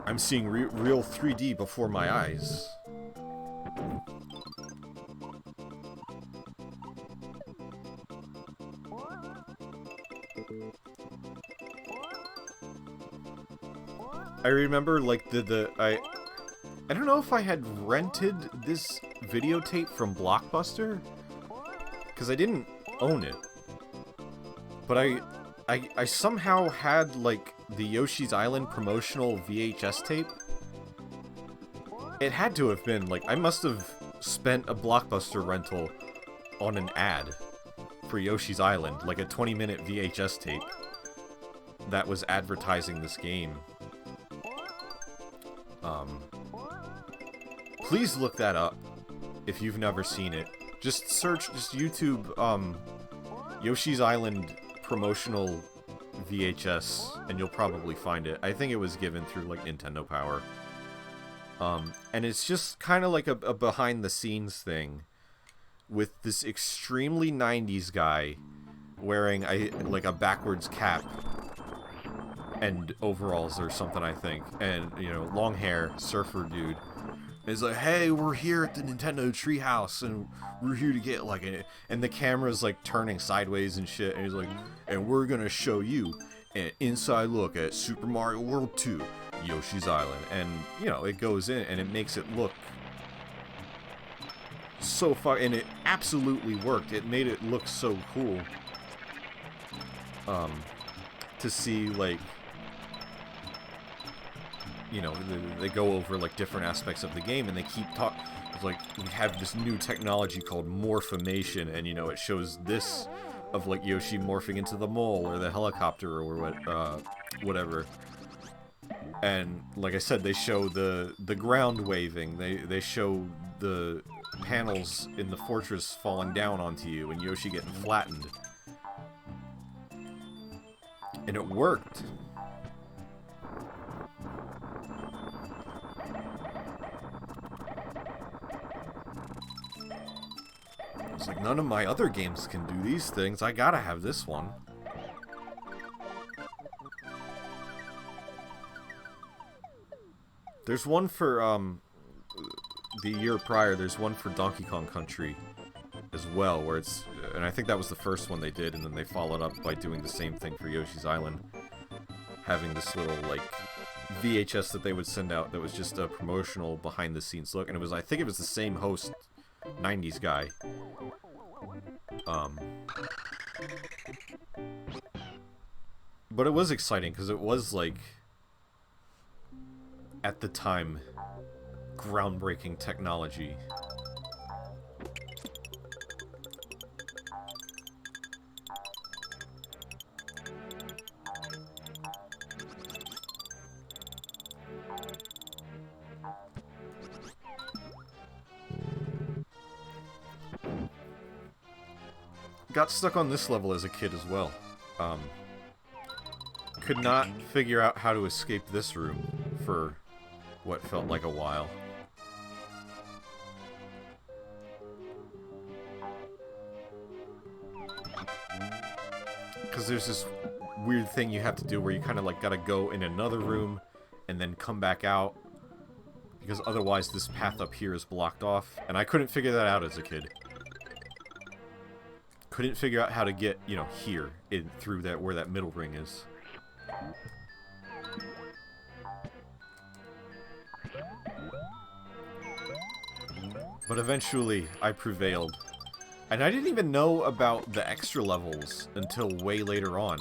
I'm seeing real 3D before my eyes. I remember, like, I don't know if I had rented this videotape from Blockbuster, because I didn't own it. But I somehow had, like, the Yoshi's Island promotional VHS tape. It had to have been, like, I must have spent a Blockbuster rental on an ad for Yoshi's Island, like a 20-minute VHS tape that was advertising this game. Please look that up if you've never seen it. Just search, just YouTube, Yoshi's Island promotional VHS, and you'll probably find it. I think it was given through, like, Nintendo Power. And it's just kind of like a behind-the-scenes thing with this extremely 90s guy wearing, like, a backwards cap and overalls or something, I think. And, you know, long hair, surfer dude. It's like, hey, we're here at the Nintendo Treehouse, and we're here to get, like, and the camera's, like, turning sideways and shit, and he's like, and we're gonna show you an inside look at Super Mario World 2, Yoshi's Island. And, you know, it goes in, and it makes it look so far, and it absolutely worked. It made it look so cool, to see, like, you know, they go over, like, different aspects of the game, and they keep talking. It's like, we have this new technology called morphimation, and, you know, it shows this of, like, Yoshi morphing into the mole, or the helicopter, or whatever. And, like I said, they show the ground waving, they show the panels in the fortress falling down onto you, and Yoshi getting flattened. And it worked. It's like, none of my other games can do these things. I gotta have this one. There's one for, the year prior, there's one for Donkey Kong Country as well, where it's, and I think that was the first one they did, and then they followed up by doing the same thing for Yoshi's Island. Having this little, like, VHS that they would send out that was just a promotional behind-the-scenes look, and it was, I think it was the same host, 90s guy. But it was exciting, because it was, like, at the time, groundbreaking technology. Got stuck on this level as a kid as well. Could not figure out how to escape this room for what felt like a while. Because there's this weird thing you have to do where you kind of like gotta go in another room and then come back out, because otherwise this path up here is blocked off, and I couldn't figure that out as a kid. Couldn't figure out how to get, you know, here, in through that, where that middle ring is. But eventually, I prevailed. And I didn't even know about the extra levels until way later on.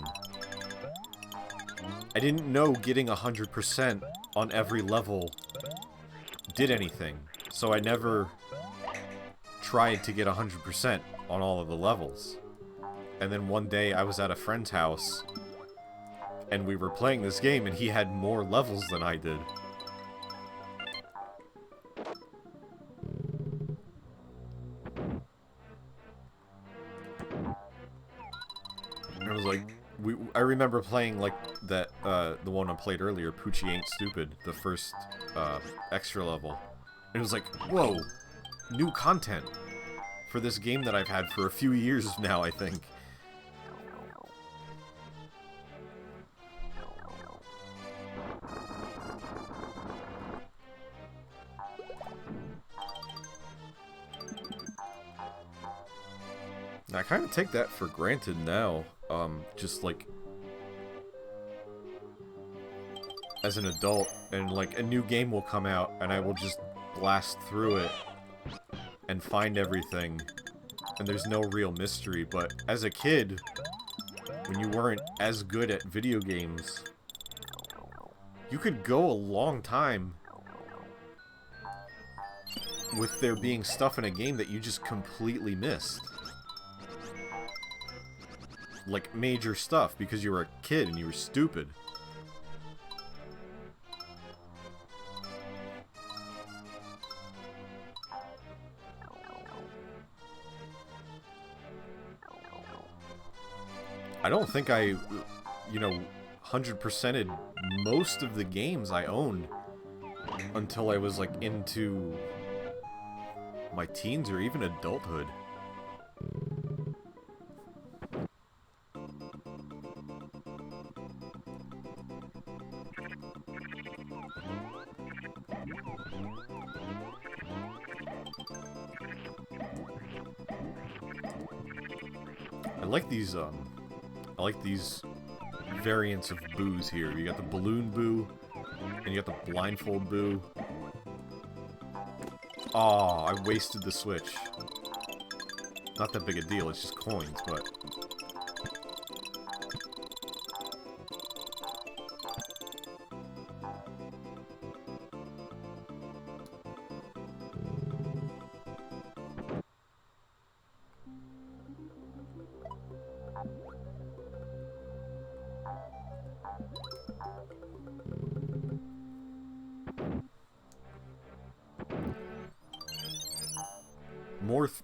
I didn't know getting 100% on every level did anything. So I never tried to get 100% on all of the levels. And then one day I was at a friend's house and we were playing this game and he had more levels than I did. And it was like, I remember playing like that, the one I played earlier, Poochie Ain't Stupid, the first extra level. And it was like, whoa, new content for this game that I've had for a few years now, I think. I kind of take that for granted now, just like as an adult, and like a new game will come out and I will just blast through it and find everything, and there's no real mystery. But as a kid, when you weren't as good at video games, you could go a long time with there being stuff in a game that you just completely missed. Like, major stuff, because you were a kid and you were stupid. I don't think I, you know, 100%ed most of the games I owned until I was, like, into my teens or even adulthood. I like these variants of boos here. You got the balloon boo, and you got the blindfold boo. Aw, I wasted the switch. Not that big a deal, it's just coins, but...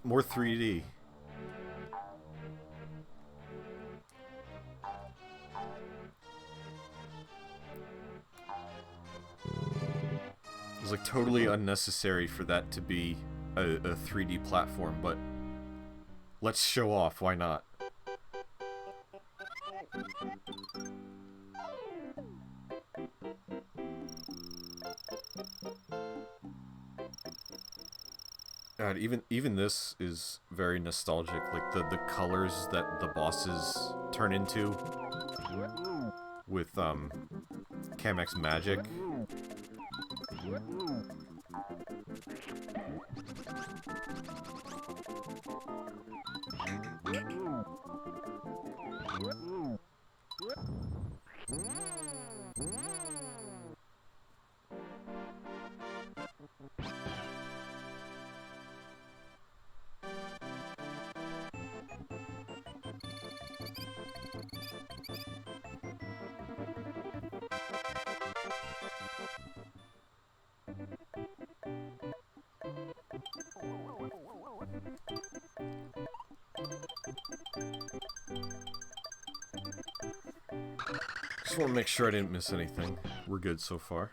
More 3D. It was like totally unnecessary for that to be a 3D platform, but let's show off, why not? God, even this is very nostalgic. Like the colors that the bosses turn into with Kamex magic. Just want to make sure I didn't miss anything. We're good so far.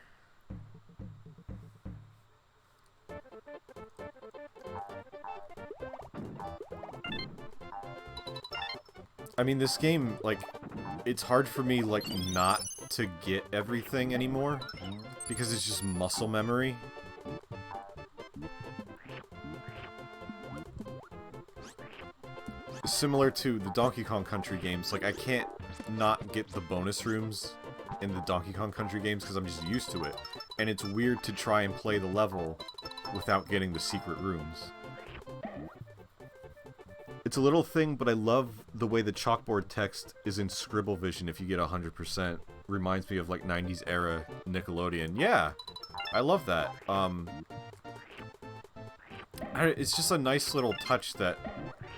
I mean, this game, like, it's hard for me, like, not to get everything anymore, because it's just muscle memory. Similar to the Donkey Kong Country games, like, I can't not get the bonus rooms in the Donkey Kong Country games because I'm just used to it. And it's weird to try and play the level without getting the secret rooms. It's a little thing, but I love the way the chalkboard text is in scribble vision if you get 100%. Reminds me of, like, 90s era Nickelodeon. Yeah! I love that. It's just a nice little touch that,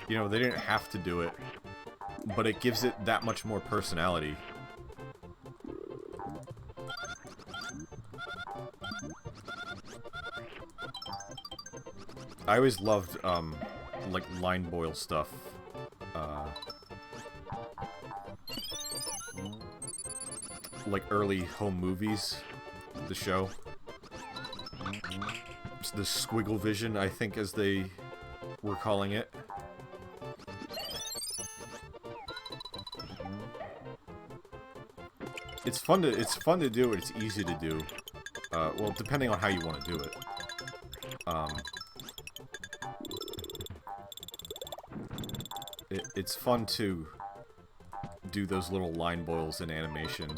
you know, they didn't have to do it, but it gives it that much more personality. I always loved, like, line boil stuff. Like early home movies, the show. It's the squiggle vision, I think, as they were calling it. It's fun to do, it's easy to do. Well, depending on how you want to do it. It's fun to do those little line boils in animation.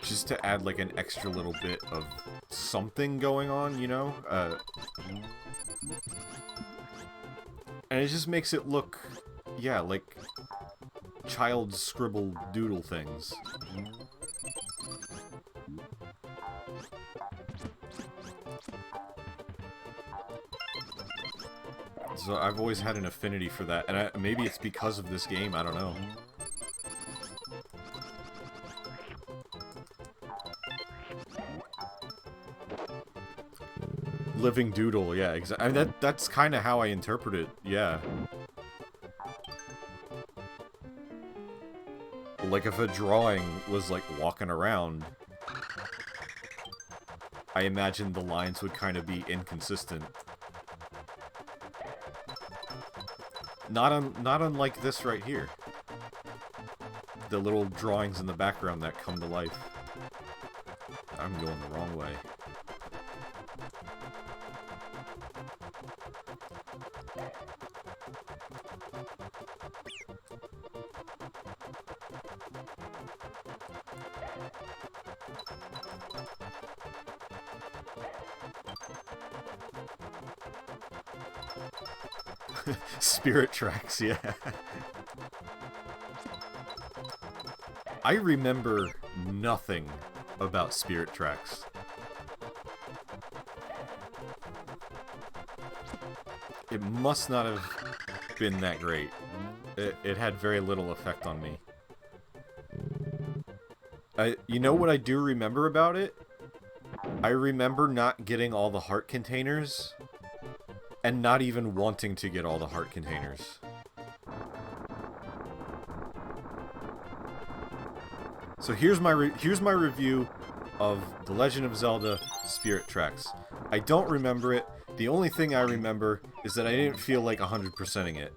Just to add, like, an extra little bit of something going on, you know? And it just makes it look, yeah, like child scribble doodle things. So I've always had an affinity for that, and maybe it's because of this game, I don't know. Living Doodle, yeah, exactly. I mean, that's kind of how I interpret it, yeah. Like, if a drawing was, like, walking around, I imagine the lines would kind of be inconsistent. Not unlike this right here. The little drawings in the background that come to life. I'm going the wrong way. Spirit Tracks, yeah. I remember nothing about Spirit Tracks. It must not have been that great. It had very little effect on me. You know what I do remember about it? I remember not getting all the heart containers, and not even wanting to get all the heart containers. So here's my review of The Legend of Zelda Spirit Tracks. I don't remember it. The only thing I remember is that I didn't feel like 100%ing it.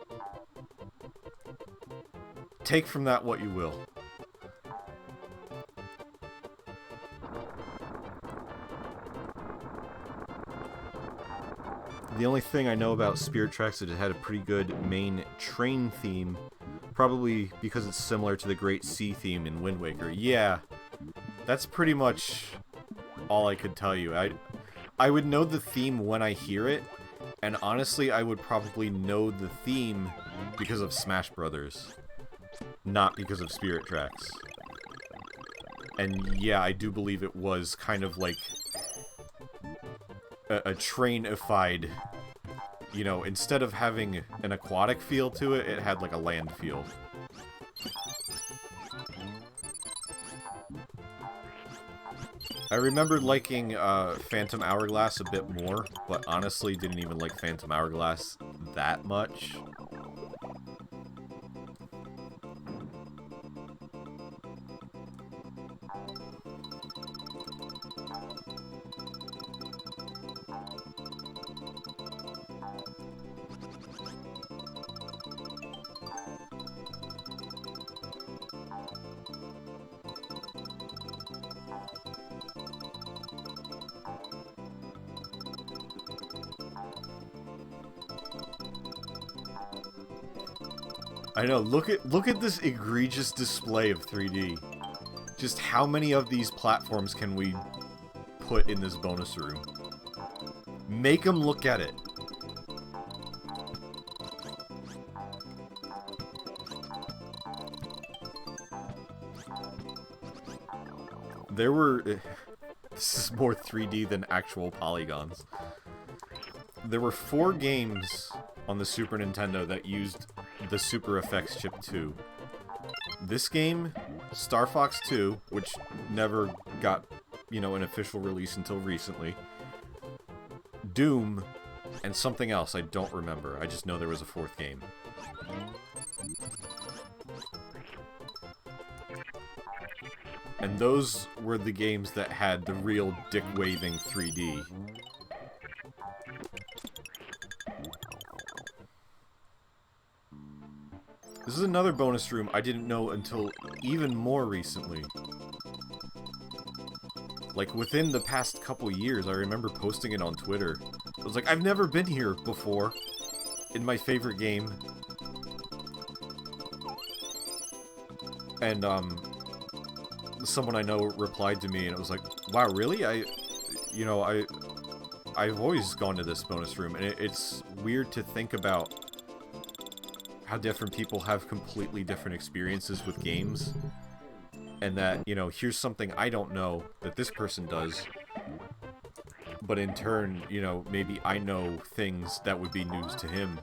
Take from that what you will. The only thing I know about Spirit Tracks is it had a pretty good main train theme, probably because it's similar to the Great Sea theme in Wind Waker. Yeah, that's pretty much all I could tell you. I would know the theme when I hear it, and honestly, I would probably know the theme because of Smash Brothers, not because of Spirit Tracks. And yeah, I do believe it was kind of like a train-ified, you know, instead of having an aquatic feel to it, it had like a land feel. I remembered liking Phantom Hourglass a bit more, but honestly didn't even like Phantom Hourglass that much. I know, look at this egregious display of 3D. Just how many of these platforms can we put in this bonus room? Make them look at it. There were... This is more 3D than actual polygons. There were 4 games on the Super Nintendo that used the Super Effects chip 2. This game, Star Fox 2, which never got, you know, an official release until recently, Doom, and something else I don't remember. I just know there was a 4th game. And those were the games that had the real dick-waving 3D. This is another bonus room I didn't know until even more recently. Like, within the past couple years, I remember posting it on Twitter. I was like, I've never been here before in my favorite game. And, someone I know replied to me, and it was like, wow, really? I've always gone to this bonus room, and it's weird to think about how different people have completely different experiences with games, and that, you know, here's something I don't know that this person does, but in turn, you know, maybe I know things that would be news to him.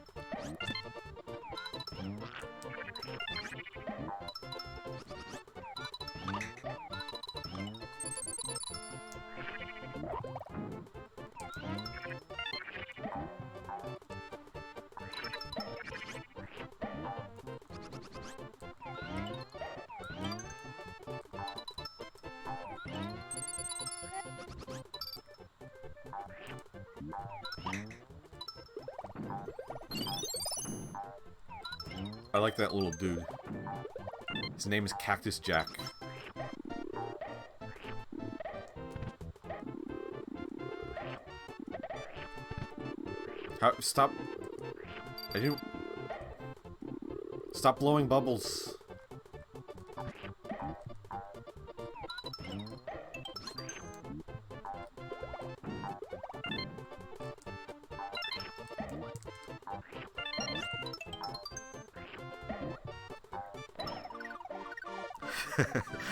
I like that little dude. His name is Cactus Jack. Stop. I didn't... Stop blowing bubbles.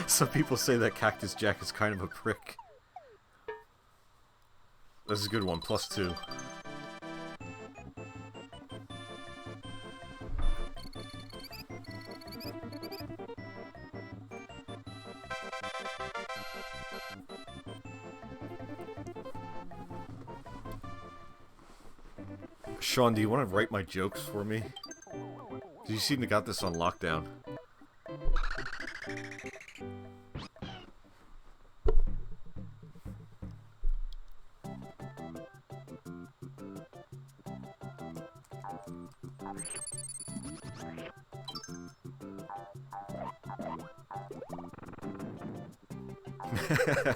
Some people say that Cactus Jack is kind of a prick. This is a good one, +2. Sean, do you want to write my jokes for me? You seem to got this on lockdown.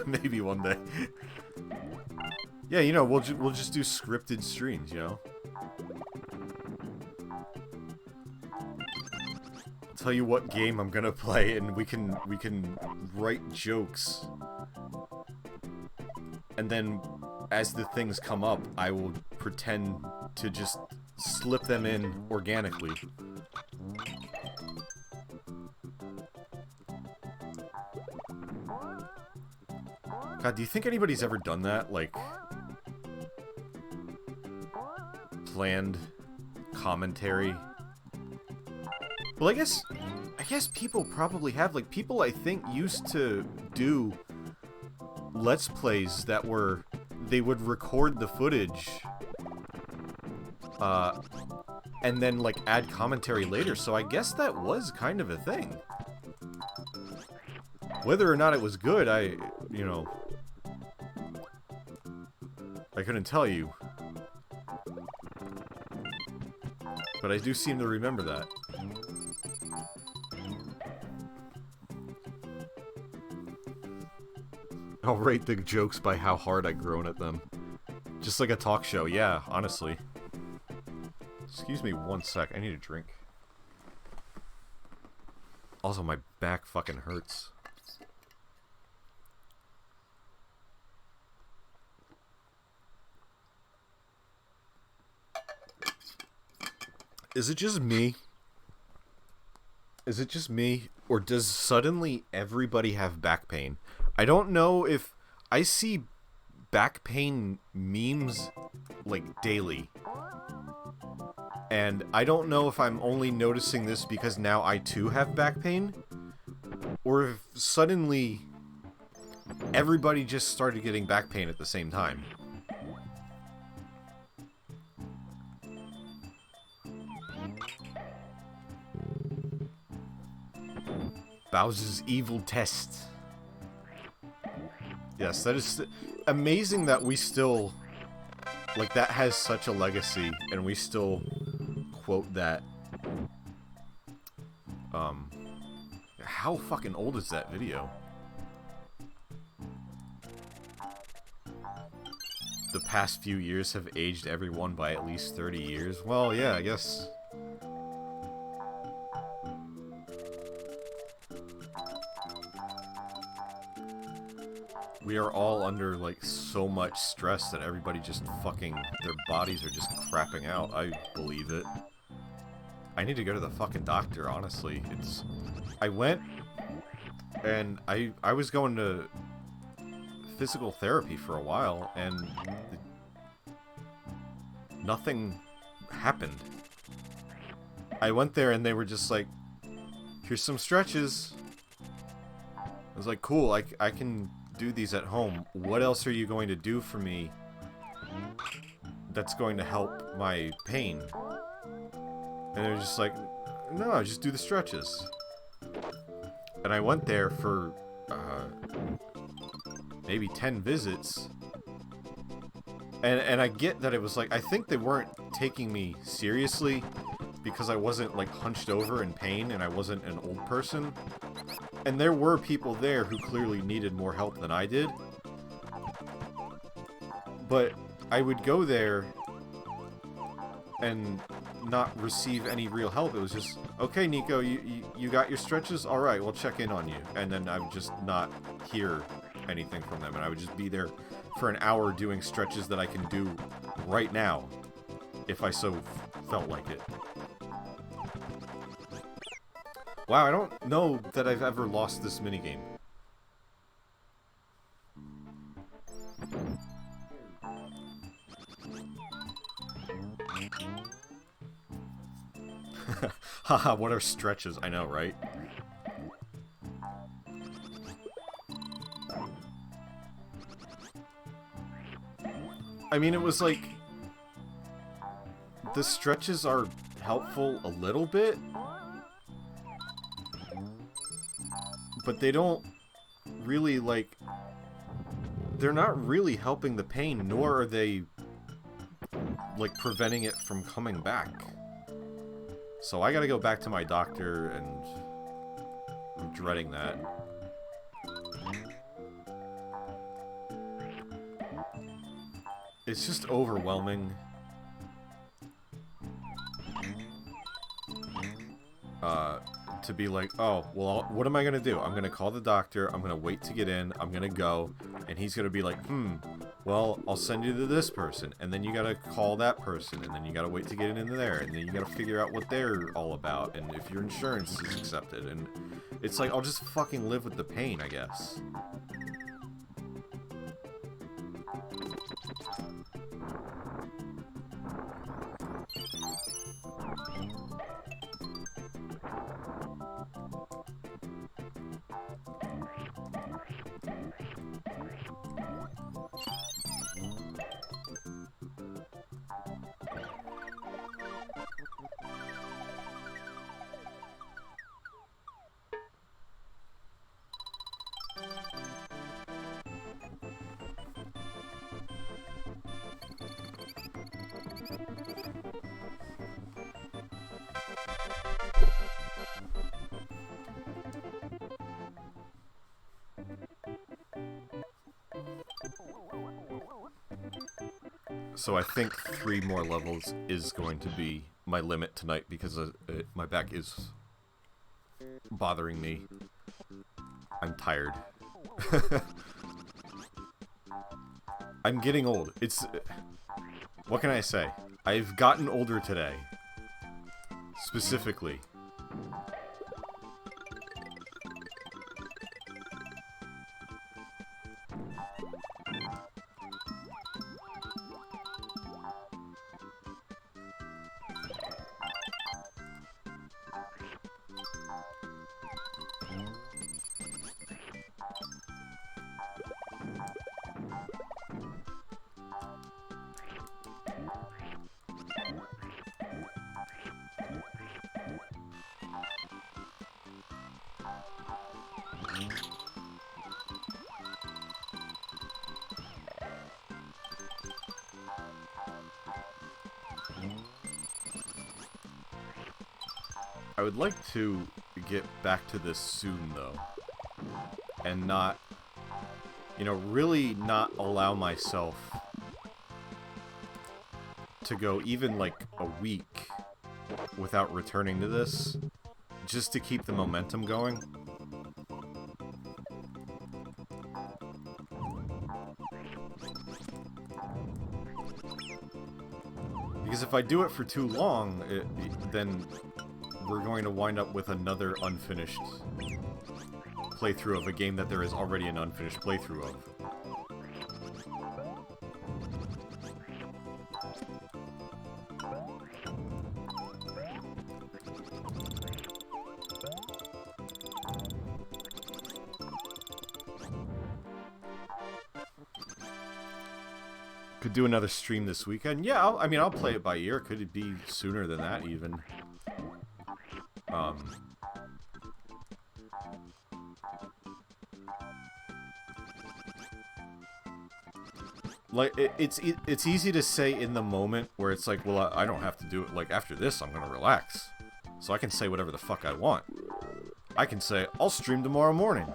Maybe one day. Yeah, you know, we'll just do scripted streams, you know? I'll tell you what game I'm gonna play, and we can write jokes. And then, as the things come up, I will pretend to just slip them in organically. God, do you think anybody's ever done that? Like, planned commentary? Well, I guess people probably have. Like, people I think used to do Let's Plays that were, they would record the footage, and then, like, add commentary later, so I guess that was kind of a thing. Whether or not it was good, you know, I couldn't tell you. But I do seem to remember that. I'll rate the jokes by how hard I've grown at them. Just like a talk show, yeah, honestly. Excuse me one sec, I need a drink. Also, my back fucking hurts. Is it just me? Is it just me? Or does suddenly everybody have back pain? I don't know if... I see back pain memes, like, daily. And I don't know if I'm only noticing this because now I too have back pain, or if suddenly everybody just started getting back pain at the same time. Bowser's Evil Test. Yes, that is amazing that we still... Like, that has such a legacy, and we still quote that. How fucking old is that video? The past few years have aged everyone by at least 30 years. Well, yeah, I guess... We are all under, like, so much stress that everybody just fucking... Their bodies are just crapping out. I believe it. I need to go to the fucking doctor, honestly. I went... And I was going to physical therapy for a while, and nothing happened. I went there and they were just like, here's some stretches. I was like, cool, I can do these at home. What else are you going to do for me that's going to help my pain? And they're just like, no, just do the stretches. And I went there for maybe 10 visits. And I get that it was like, I think they weren't taking me seriously because I wasn't like hunched over in pain and I wasn't an old person. And there were people there who clearly needed more help than I did. But I would go there and not receive any real help. It was just, okay, Nico, you got your stretches? Alright, we'll check in on you. And then I would just not hear anything from them. And I would just be there for an hour doing stretches that I can do right now, if I so felt like it. Wow, I don't know that I've ever lost this minigame. Haha, what are stretches? I know, right? I mean, it was like... the stretches are helpful a little bit, but they don't really, like... they're not really helping the pain, nor are they, like, preventing it from coming back. So I gotta go back to my doctor, and I'm dreading that. It's just overwhelming. To be like, oh, well, what am I gonna do? I'm gonna call the doctor, I'm gonna wait to get in, I'm gonna go, and he's gonna be like, well, I'll send you to this person, and then you gotta call that person, and then you gotta wait to get into there, and then you gotta figure out what they're all about, and if your insurance is accepted, and it's like, I'll just fucking live with the pain, I guess. So I think 3 more levels is going to be my limit tonight because my back is bothering me. I'm tired. I'm getting old. It's... what can I say? I've gotten older today. Specifically. I would like to get back to this soon, though. And not, you know, really not allow myself to go even, like, a week without returning to this, just to keep the momentum going. Because if I do it for too long, then we're going to wind up with another unfinished playthrough of a game that there is already an unfinished playthrough of. Could do another stream this weekend. Yeah, I mean, I'll play it by ear. Could it be sooner than that, even? Like, it's easy to say in the moment where it's like, well, I don't have to do it. Like, after this, I'm gonna relax. So I can say whatever the fuck I want. I can say, I'll stream tomorrow morning.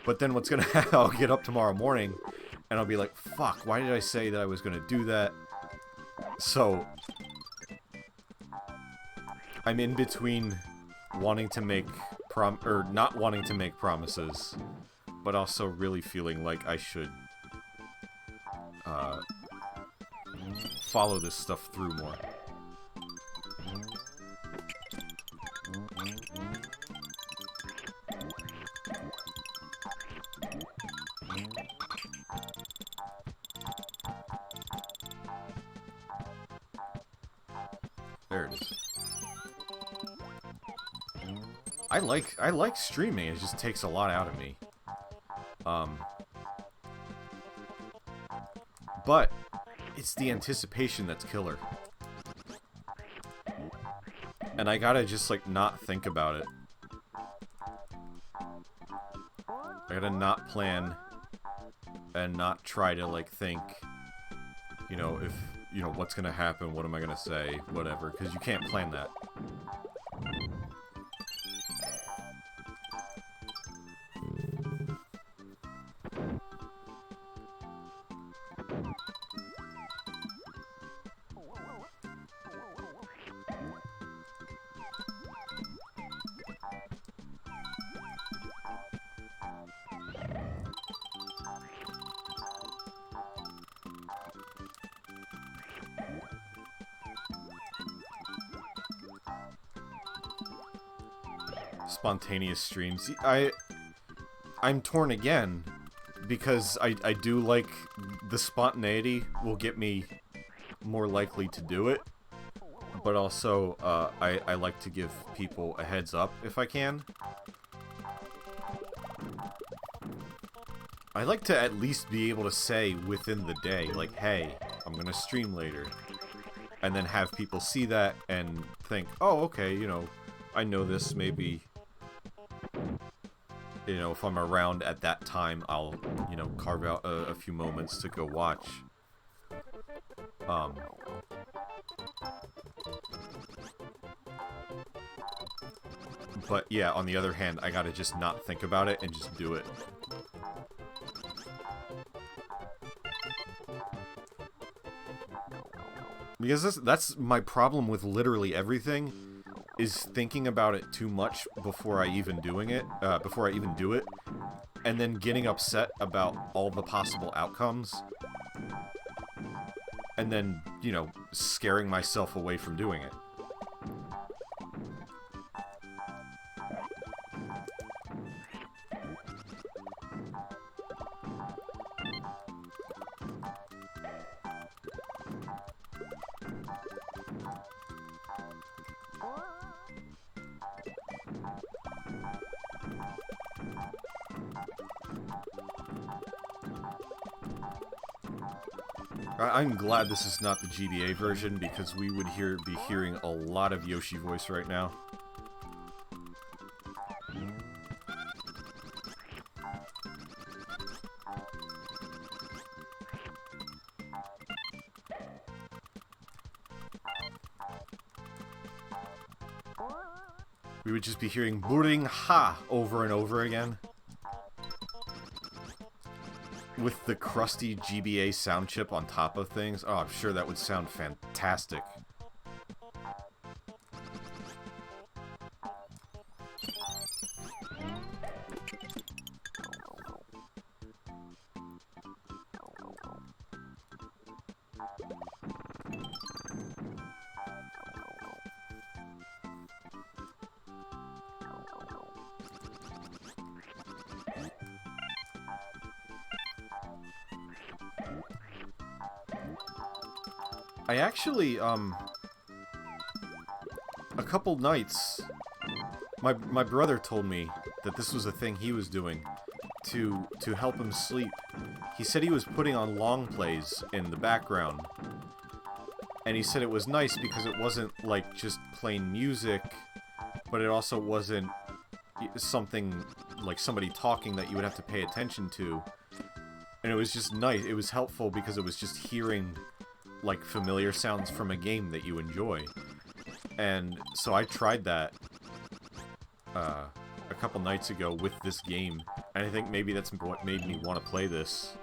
But then what's gonna happen, I'll get up tomorrow morning, and I'll be like, fuck, why did I say that I was gonna do that? So, I'm in between wanting to make not wanting to make promises, but also really feeling like I should follow this stuff through more. There it is. I like streaming. It just takes a lot out of me. But it's the anticipation that's killer. And I gotta just, like, not think about it. I gotta not plan and not try to, like, think, you know, if, you know, what's gonna happen, what am I gonna say, whatever, because you can't plan that. Spontaneous streams. I'm torn again, because I do like the spontaneity will get me more likely to do it, but also I like to give people a heads up if I can. I like to at least be able to say within the day, like, hey, I'm gonna stream later, and then have people see that and think, oh, okay, you know, I know this, maybe, you know, if I'm around at that time, I'll, you know, carve out a few moments to go watch. But yeah, on the other hand, I gotta just not think about it and just do it. Because that's my problem with literally everything, is thinking about it too much before I even do it, and then getting upset about all the possible outcomes, and then, you know, scaring myself away from doing it. I'm glad this is not the GBA version, because we would be hearing a lot of Yoshi voice right now. We would just be hearing Buring Ha over and over again. With the crusty GBA sound chip on top of things. Oh, I'm sure that would sound fantastic. I actually, a couple nights, my brother told me that this was a thing he was doing to help him sleep. he said he was putting on long plays in the background. And he said it was nice because it wasn't, like, just plain music, but it also wasn't something, like, somebody talking that you would have to pay attention to. And it was just nice. It was helpful because it was just hearing, like, familiar sounds from a game that you enjoy. And so I tried that a couple nights ago with this game, and I think maybe that's what made me want to play this.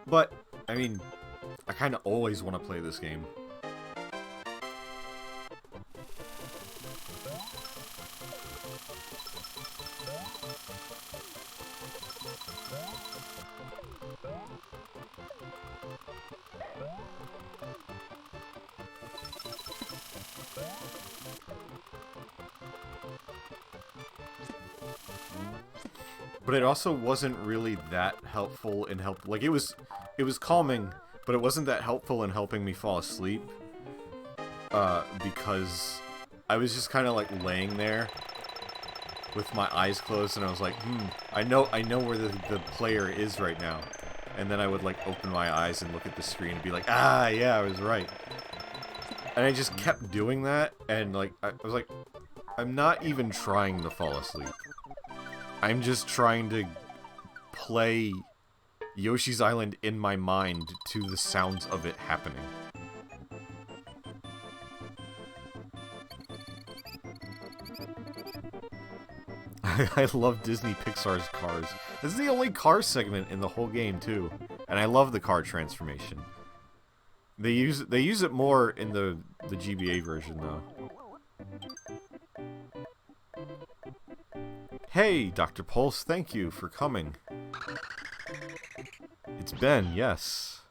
But, I mean, I kind of always want to play this game. But it also wasn't really that helpful in like, it was calming, but it wasn't that helpful in helping me fall asleep. Because I was just kind of like laying there with my eyes closed, and I was like, I know where the player is right now. And then I would like open my eyes and look at the screen and be like, ah, yeah, I was right. And I just kept doing that, and like, I was like, I'm not even trying to fall asleep. I'm just trying to play Yoshi's Island in my mind to the sounds of it happening. I love Disney Pixar's cars. This is the only car segment in the whole game, too. And I love the car transformation. They use it more in the GBA version, though. Hey, Dr. Pulse, thank you for coming. It's Ben, yes.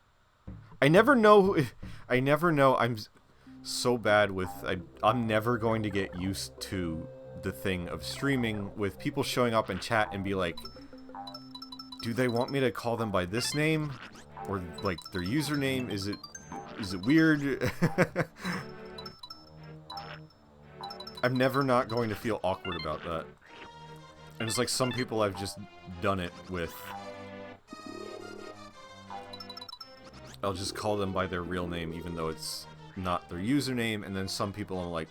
I never know, I'm so bad with, I'm never going to get used to the thing of streaming with people showing up in chat and be like, do they want me to call them by this name? Or, like, their username? Is it weird? I'm never not going to feel awkward about that. And it's like some people I've just done it with. I'll just call them by their real name even though it's not their username, and then some people I'm like,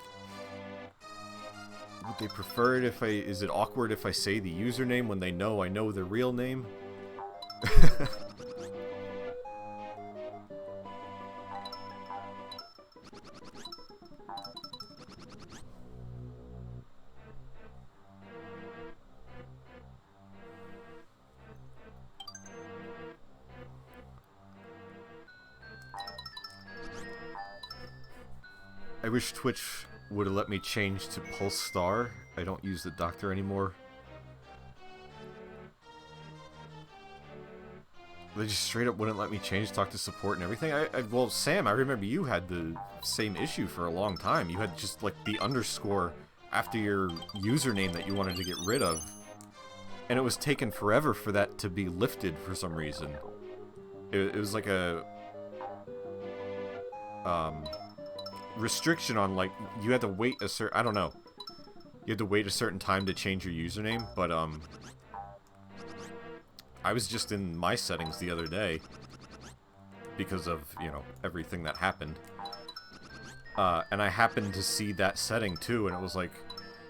would they prefer it if is it awkward if I say the username when they know I know their real name? I wish Twitch would have let me change to Pulse Star. I don't use the doctor anymore. They just straight up wouldn't let me change, talk to support and everything. Well, Sam, I remember you had the same issue for a long time. You had just, like, the underscore after your username that you wanted to get rid of. And it was taken forever for that to be lifted for some reason. It was like a... restriction on, like, you had to wait a certain... I don't know. You had to wait a certain time to change your username, but, I was just in my settings the other day because of, you know, everything that happened. And I happened to see that setting, too, and it was like,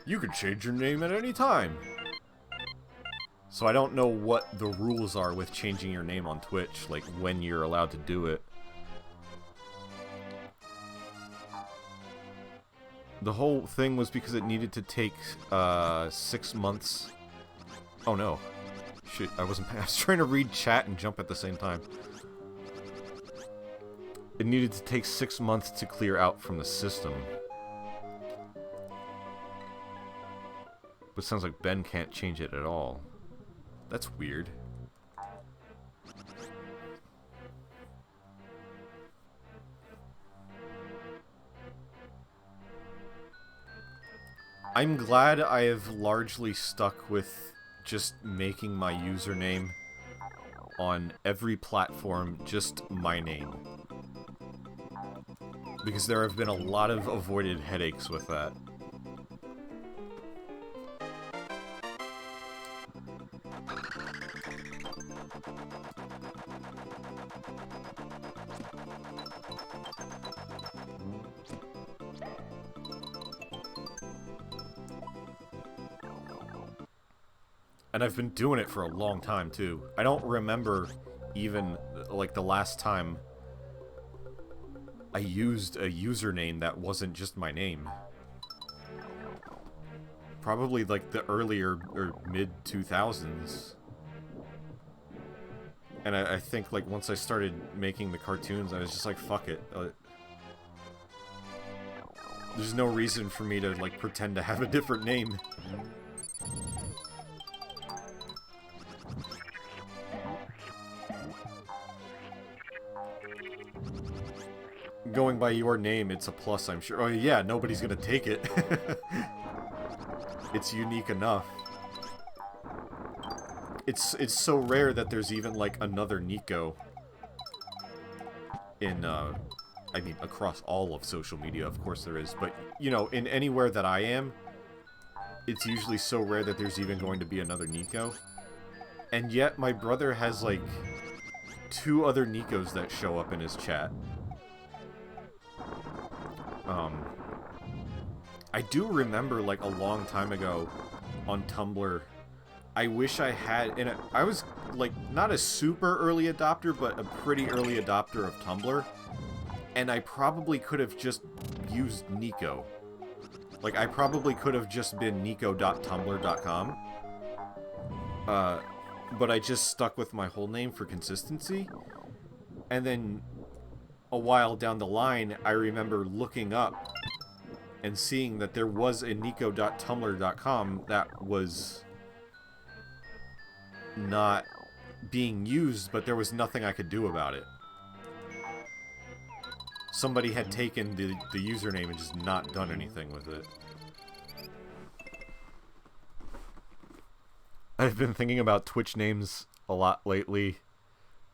you could change your name at any time. So I don't know what the rules are with changing your name on Twitch, like, when you're allowed to do it. The whole thing was because it needed to take 6 months. Oh no. Shit, I was trying to read chat and jump at the same time. It needed to take 6 months to clear out from the system. But it sounds like Ben can't change it at all. That's weird. I'm glad I have largely stuck with just making my username on every platform just my name. Because there have been a lot of avoided headaches with that. And I've been doing it for a long time, too. I don't remember even, like, the last time I used a username that wasn't just my name. Probably, like, the earlier, or mid-2000s. And I think, like, once I started making the cartoons, I was just like, fuck it. There's no reason for me to, like, pretend to have a different name. Going by your name, it's a plus, I'm sure. Oh yeah, nobody's gonna take it. It's unique enough. It's so rare that there's even, like, another Nico in, I mean, across all of social media, of course there is, but, you know, in anywhere that I am, it's usually so rare that there's even going to be another Nico. And yet, my brother has, like, 2 other Nikos that show up in his chat. I do remember, like, a long time ago on Tumblr, I wish I had, and I was, like, not a super early adopter, but a pretty early adopter of Tumblr, and I probably could have just used Nico. Like, I probably could have just been nico.tumblr.com, but I just stuck with my whole name for consistency, and then a while down the line, I remember looking up and seeing that there was a nico.tumblr.com that was not being used, but there was nothing I could do about it. Somebody had taken the username and just not done anything with it. I've been thinking about Twitch names a lot lately,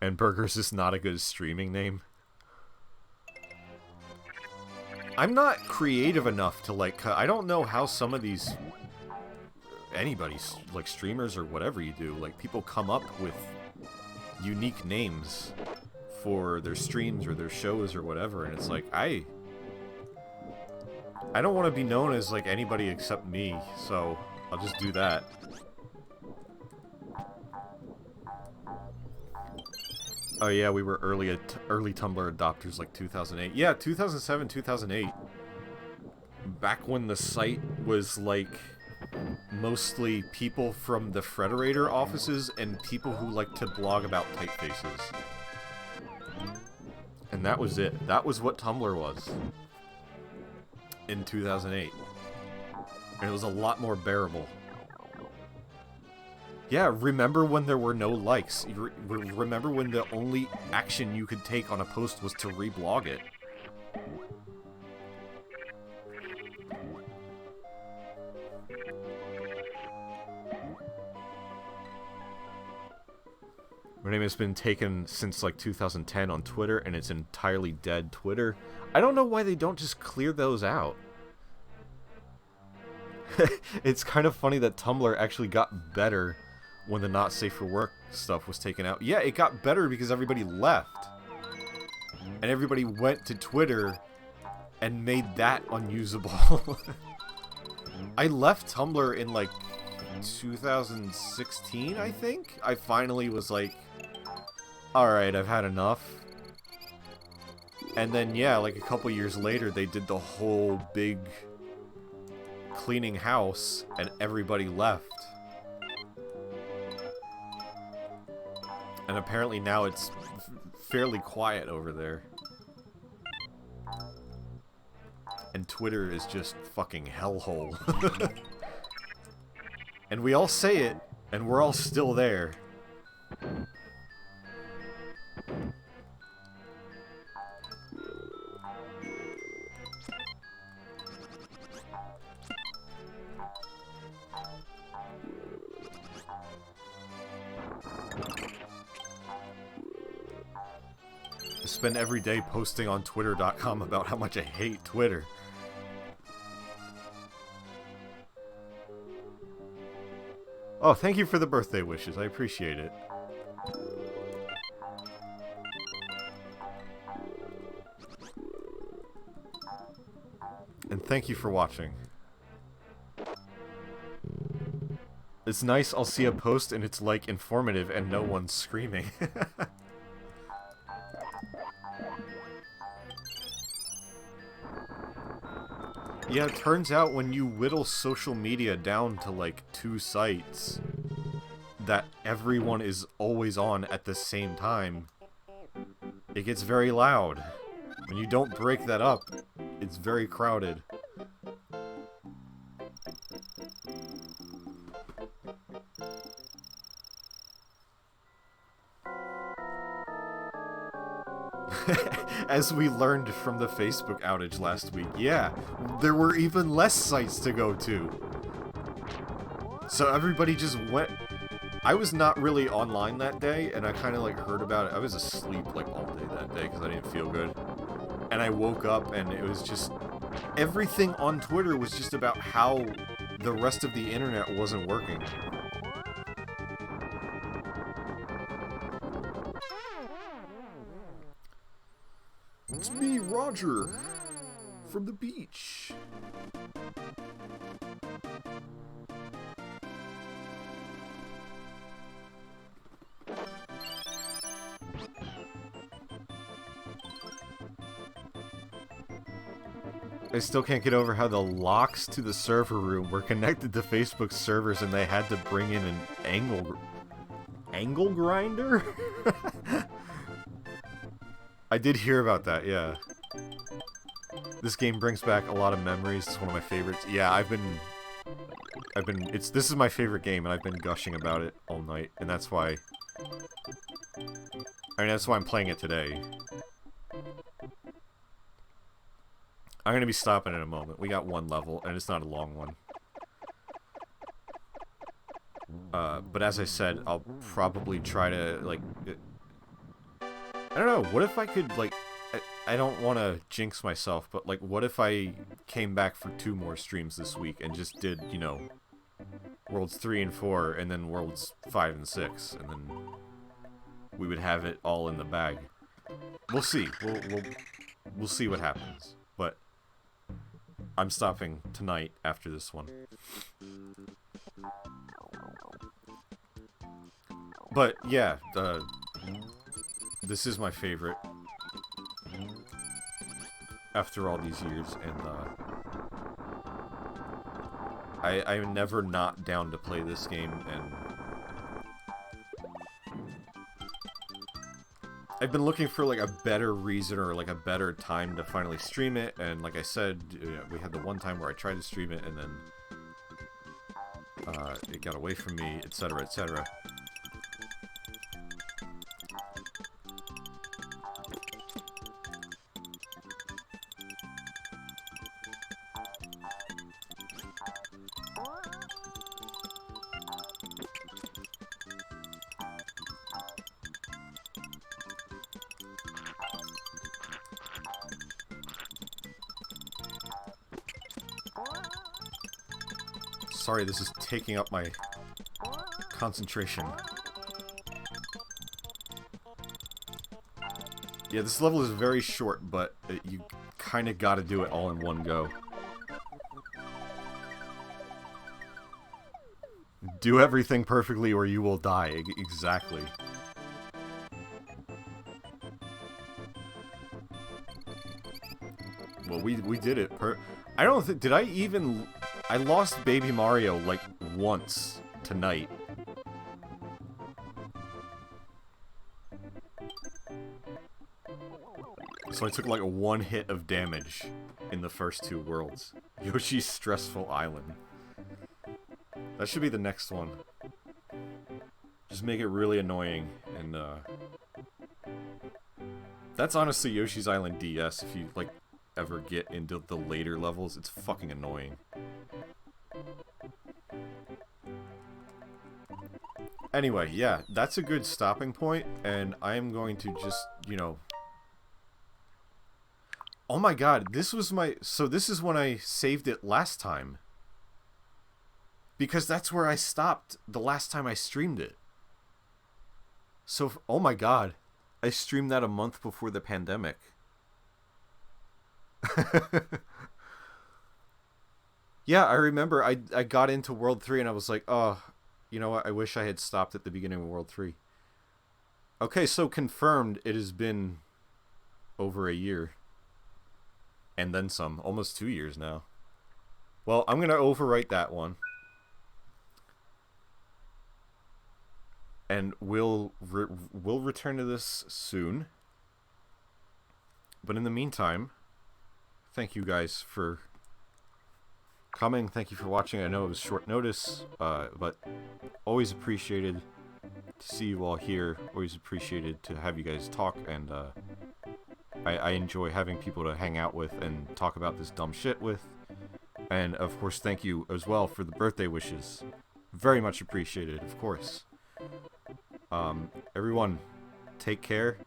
and Burgers is not a good streaming name. I'm not creative enough to, like, I don't know how some of these, anybody's, like, streamers or whatever you do, like, people come up with unique names for their streams or their shows or whatever, and it's like, I don't want to be known as, like, anybody except me, so I'll just do that. Oh yeah, we were early Tumblr adopters, like 2008. Yeah, 2007, 2008. Back when the site was, like, mostly people from the Frederator offices and people who like to blog about typefaces. And that was it. That was what Tumblr was in 2008. And it was a lot more bearable. Yeah, remember when there were no likes? Remember when the only action you could take on a post was to reblog it? My name has been taken since, like, 2010 on Twitter, and it's entirely dead Twitter. I don't know why they don't just clear those out. It's kind of funny that Tumblr actually got better when the not safe for work stuff was taken out. Yeah, it got better because everybody left. And everybody went to Twitter and made that unusable. I left Tumblr in, like, 2016, I think? I finally was like, alright, I've had enough. And then, yeah, like a couple years later, they did the whole big cleaning house, and everybody left. And apparently now it's fairly quiet over there. And Twitter is just fucking hellhole. And we all say it, and we're all still there. I spend every day posting on Twitter.com about how much I hate Twitter. Oh, thank you for the birthday wishes. I appreciate it. And thank you for watching. It's nice, I'll see a post and it's like informative and no one's screaming. Yeah, it turns out when you whittle social media down to like 2 sites that everyone is always on at the same time, it gets very loud. When you don't break that up, it's very crowded. As we learned from the Facebook outage last week, yeah, there were even less sites to go to. So everybody just went... I was not really online that day, and I kind of like heard about it. I was asleep like all day that day because I didn't feel good. And I woke up and it was just... Everything on Twitter was just about how the rest of the internet wasn't working. It's me, Roger, from the beach. I still can't get over how the locks to the server room were connected to Facebook's servers and they had to bring in an angle grinder? I did hear about that, yeah. This game brings back a lot of memories. It's one of my favorites. Yeah, this is my favorite game, and I've been gushing about it all night, and that's why... that's why I'm playing it today. I'm gonna be stopping in a moment. We got 1 level, and it's not a long one. But as I said, I'll probably try to, like... I don't know, what if I could, like... I don't want to jinx myself, but, like, what if I came back for 2 more streams this week and just did, you know, Worlds 3 and 4, and then Worlds 5 and 6, and then we would have it all in the bag. We'll see. We'll see what happens. But I'm stopping tonight after this one. But, yeah, this is my favorite after all these years, and I'm never not down to play this game, and I've been looking for like a better reason or like a better time to finally stream it, and like I said, we had the one time where I tried to stream it and then it got away from me, etc., etc. Sorry, this is taking up my concentration. Yeah, this level is very short, but you kind of got to do it all in one go. Do everything perfectly or you will die. Exactly. Well, we did it. I don't think... Did I even... I lost Baby Mario, like, once tonight. So I took, like, 1 hit of damage in the first 2 worlds. Yoshi's Stressful Island. That should be the next one. Just make it really annoying, and, that's honestly Yoshi's Island DS, if you, like, ever get into the later levels. It's fucking annoying. Anyway, yeah, that's a good stopping point, and I am going to just, you know... Oh my god, this was my... So this is when I saved it last time. Because that's where I stopped the last time I streamed it. So, oh my god. I streamed that a month before the pandemic. Yeah, I remember I got into World 3 and I was like, oh, you know what? I wish I had stopped at the beginning of World 3. Okay, so confirmed it has been over a year. And then some. Almost 2 years now. Well, I'm going to overwrite that one. And we'll return to this soon. But in the meantime, thank you guys for coming. Thank you for watching. I know it was short notice, but always appreciated to see you all here. Always appreciated to have you guys talk, and I enjoy having people to hang out with and talk about this dumb shit with. And of course, thank you as well for the birthday wishes. Very much appreciated, of course. Everyone, take care.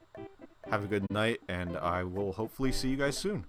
Have a good night, and I will hopefully see you guys soon.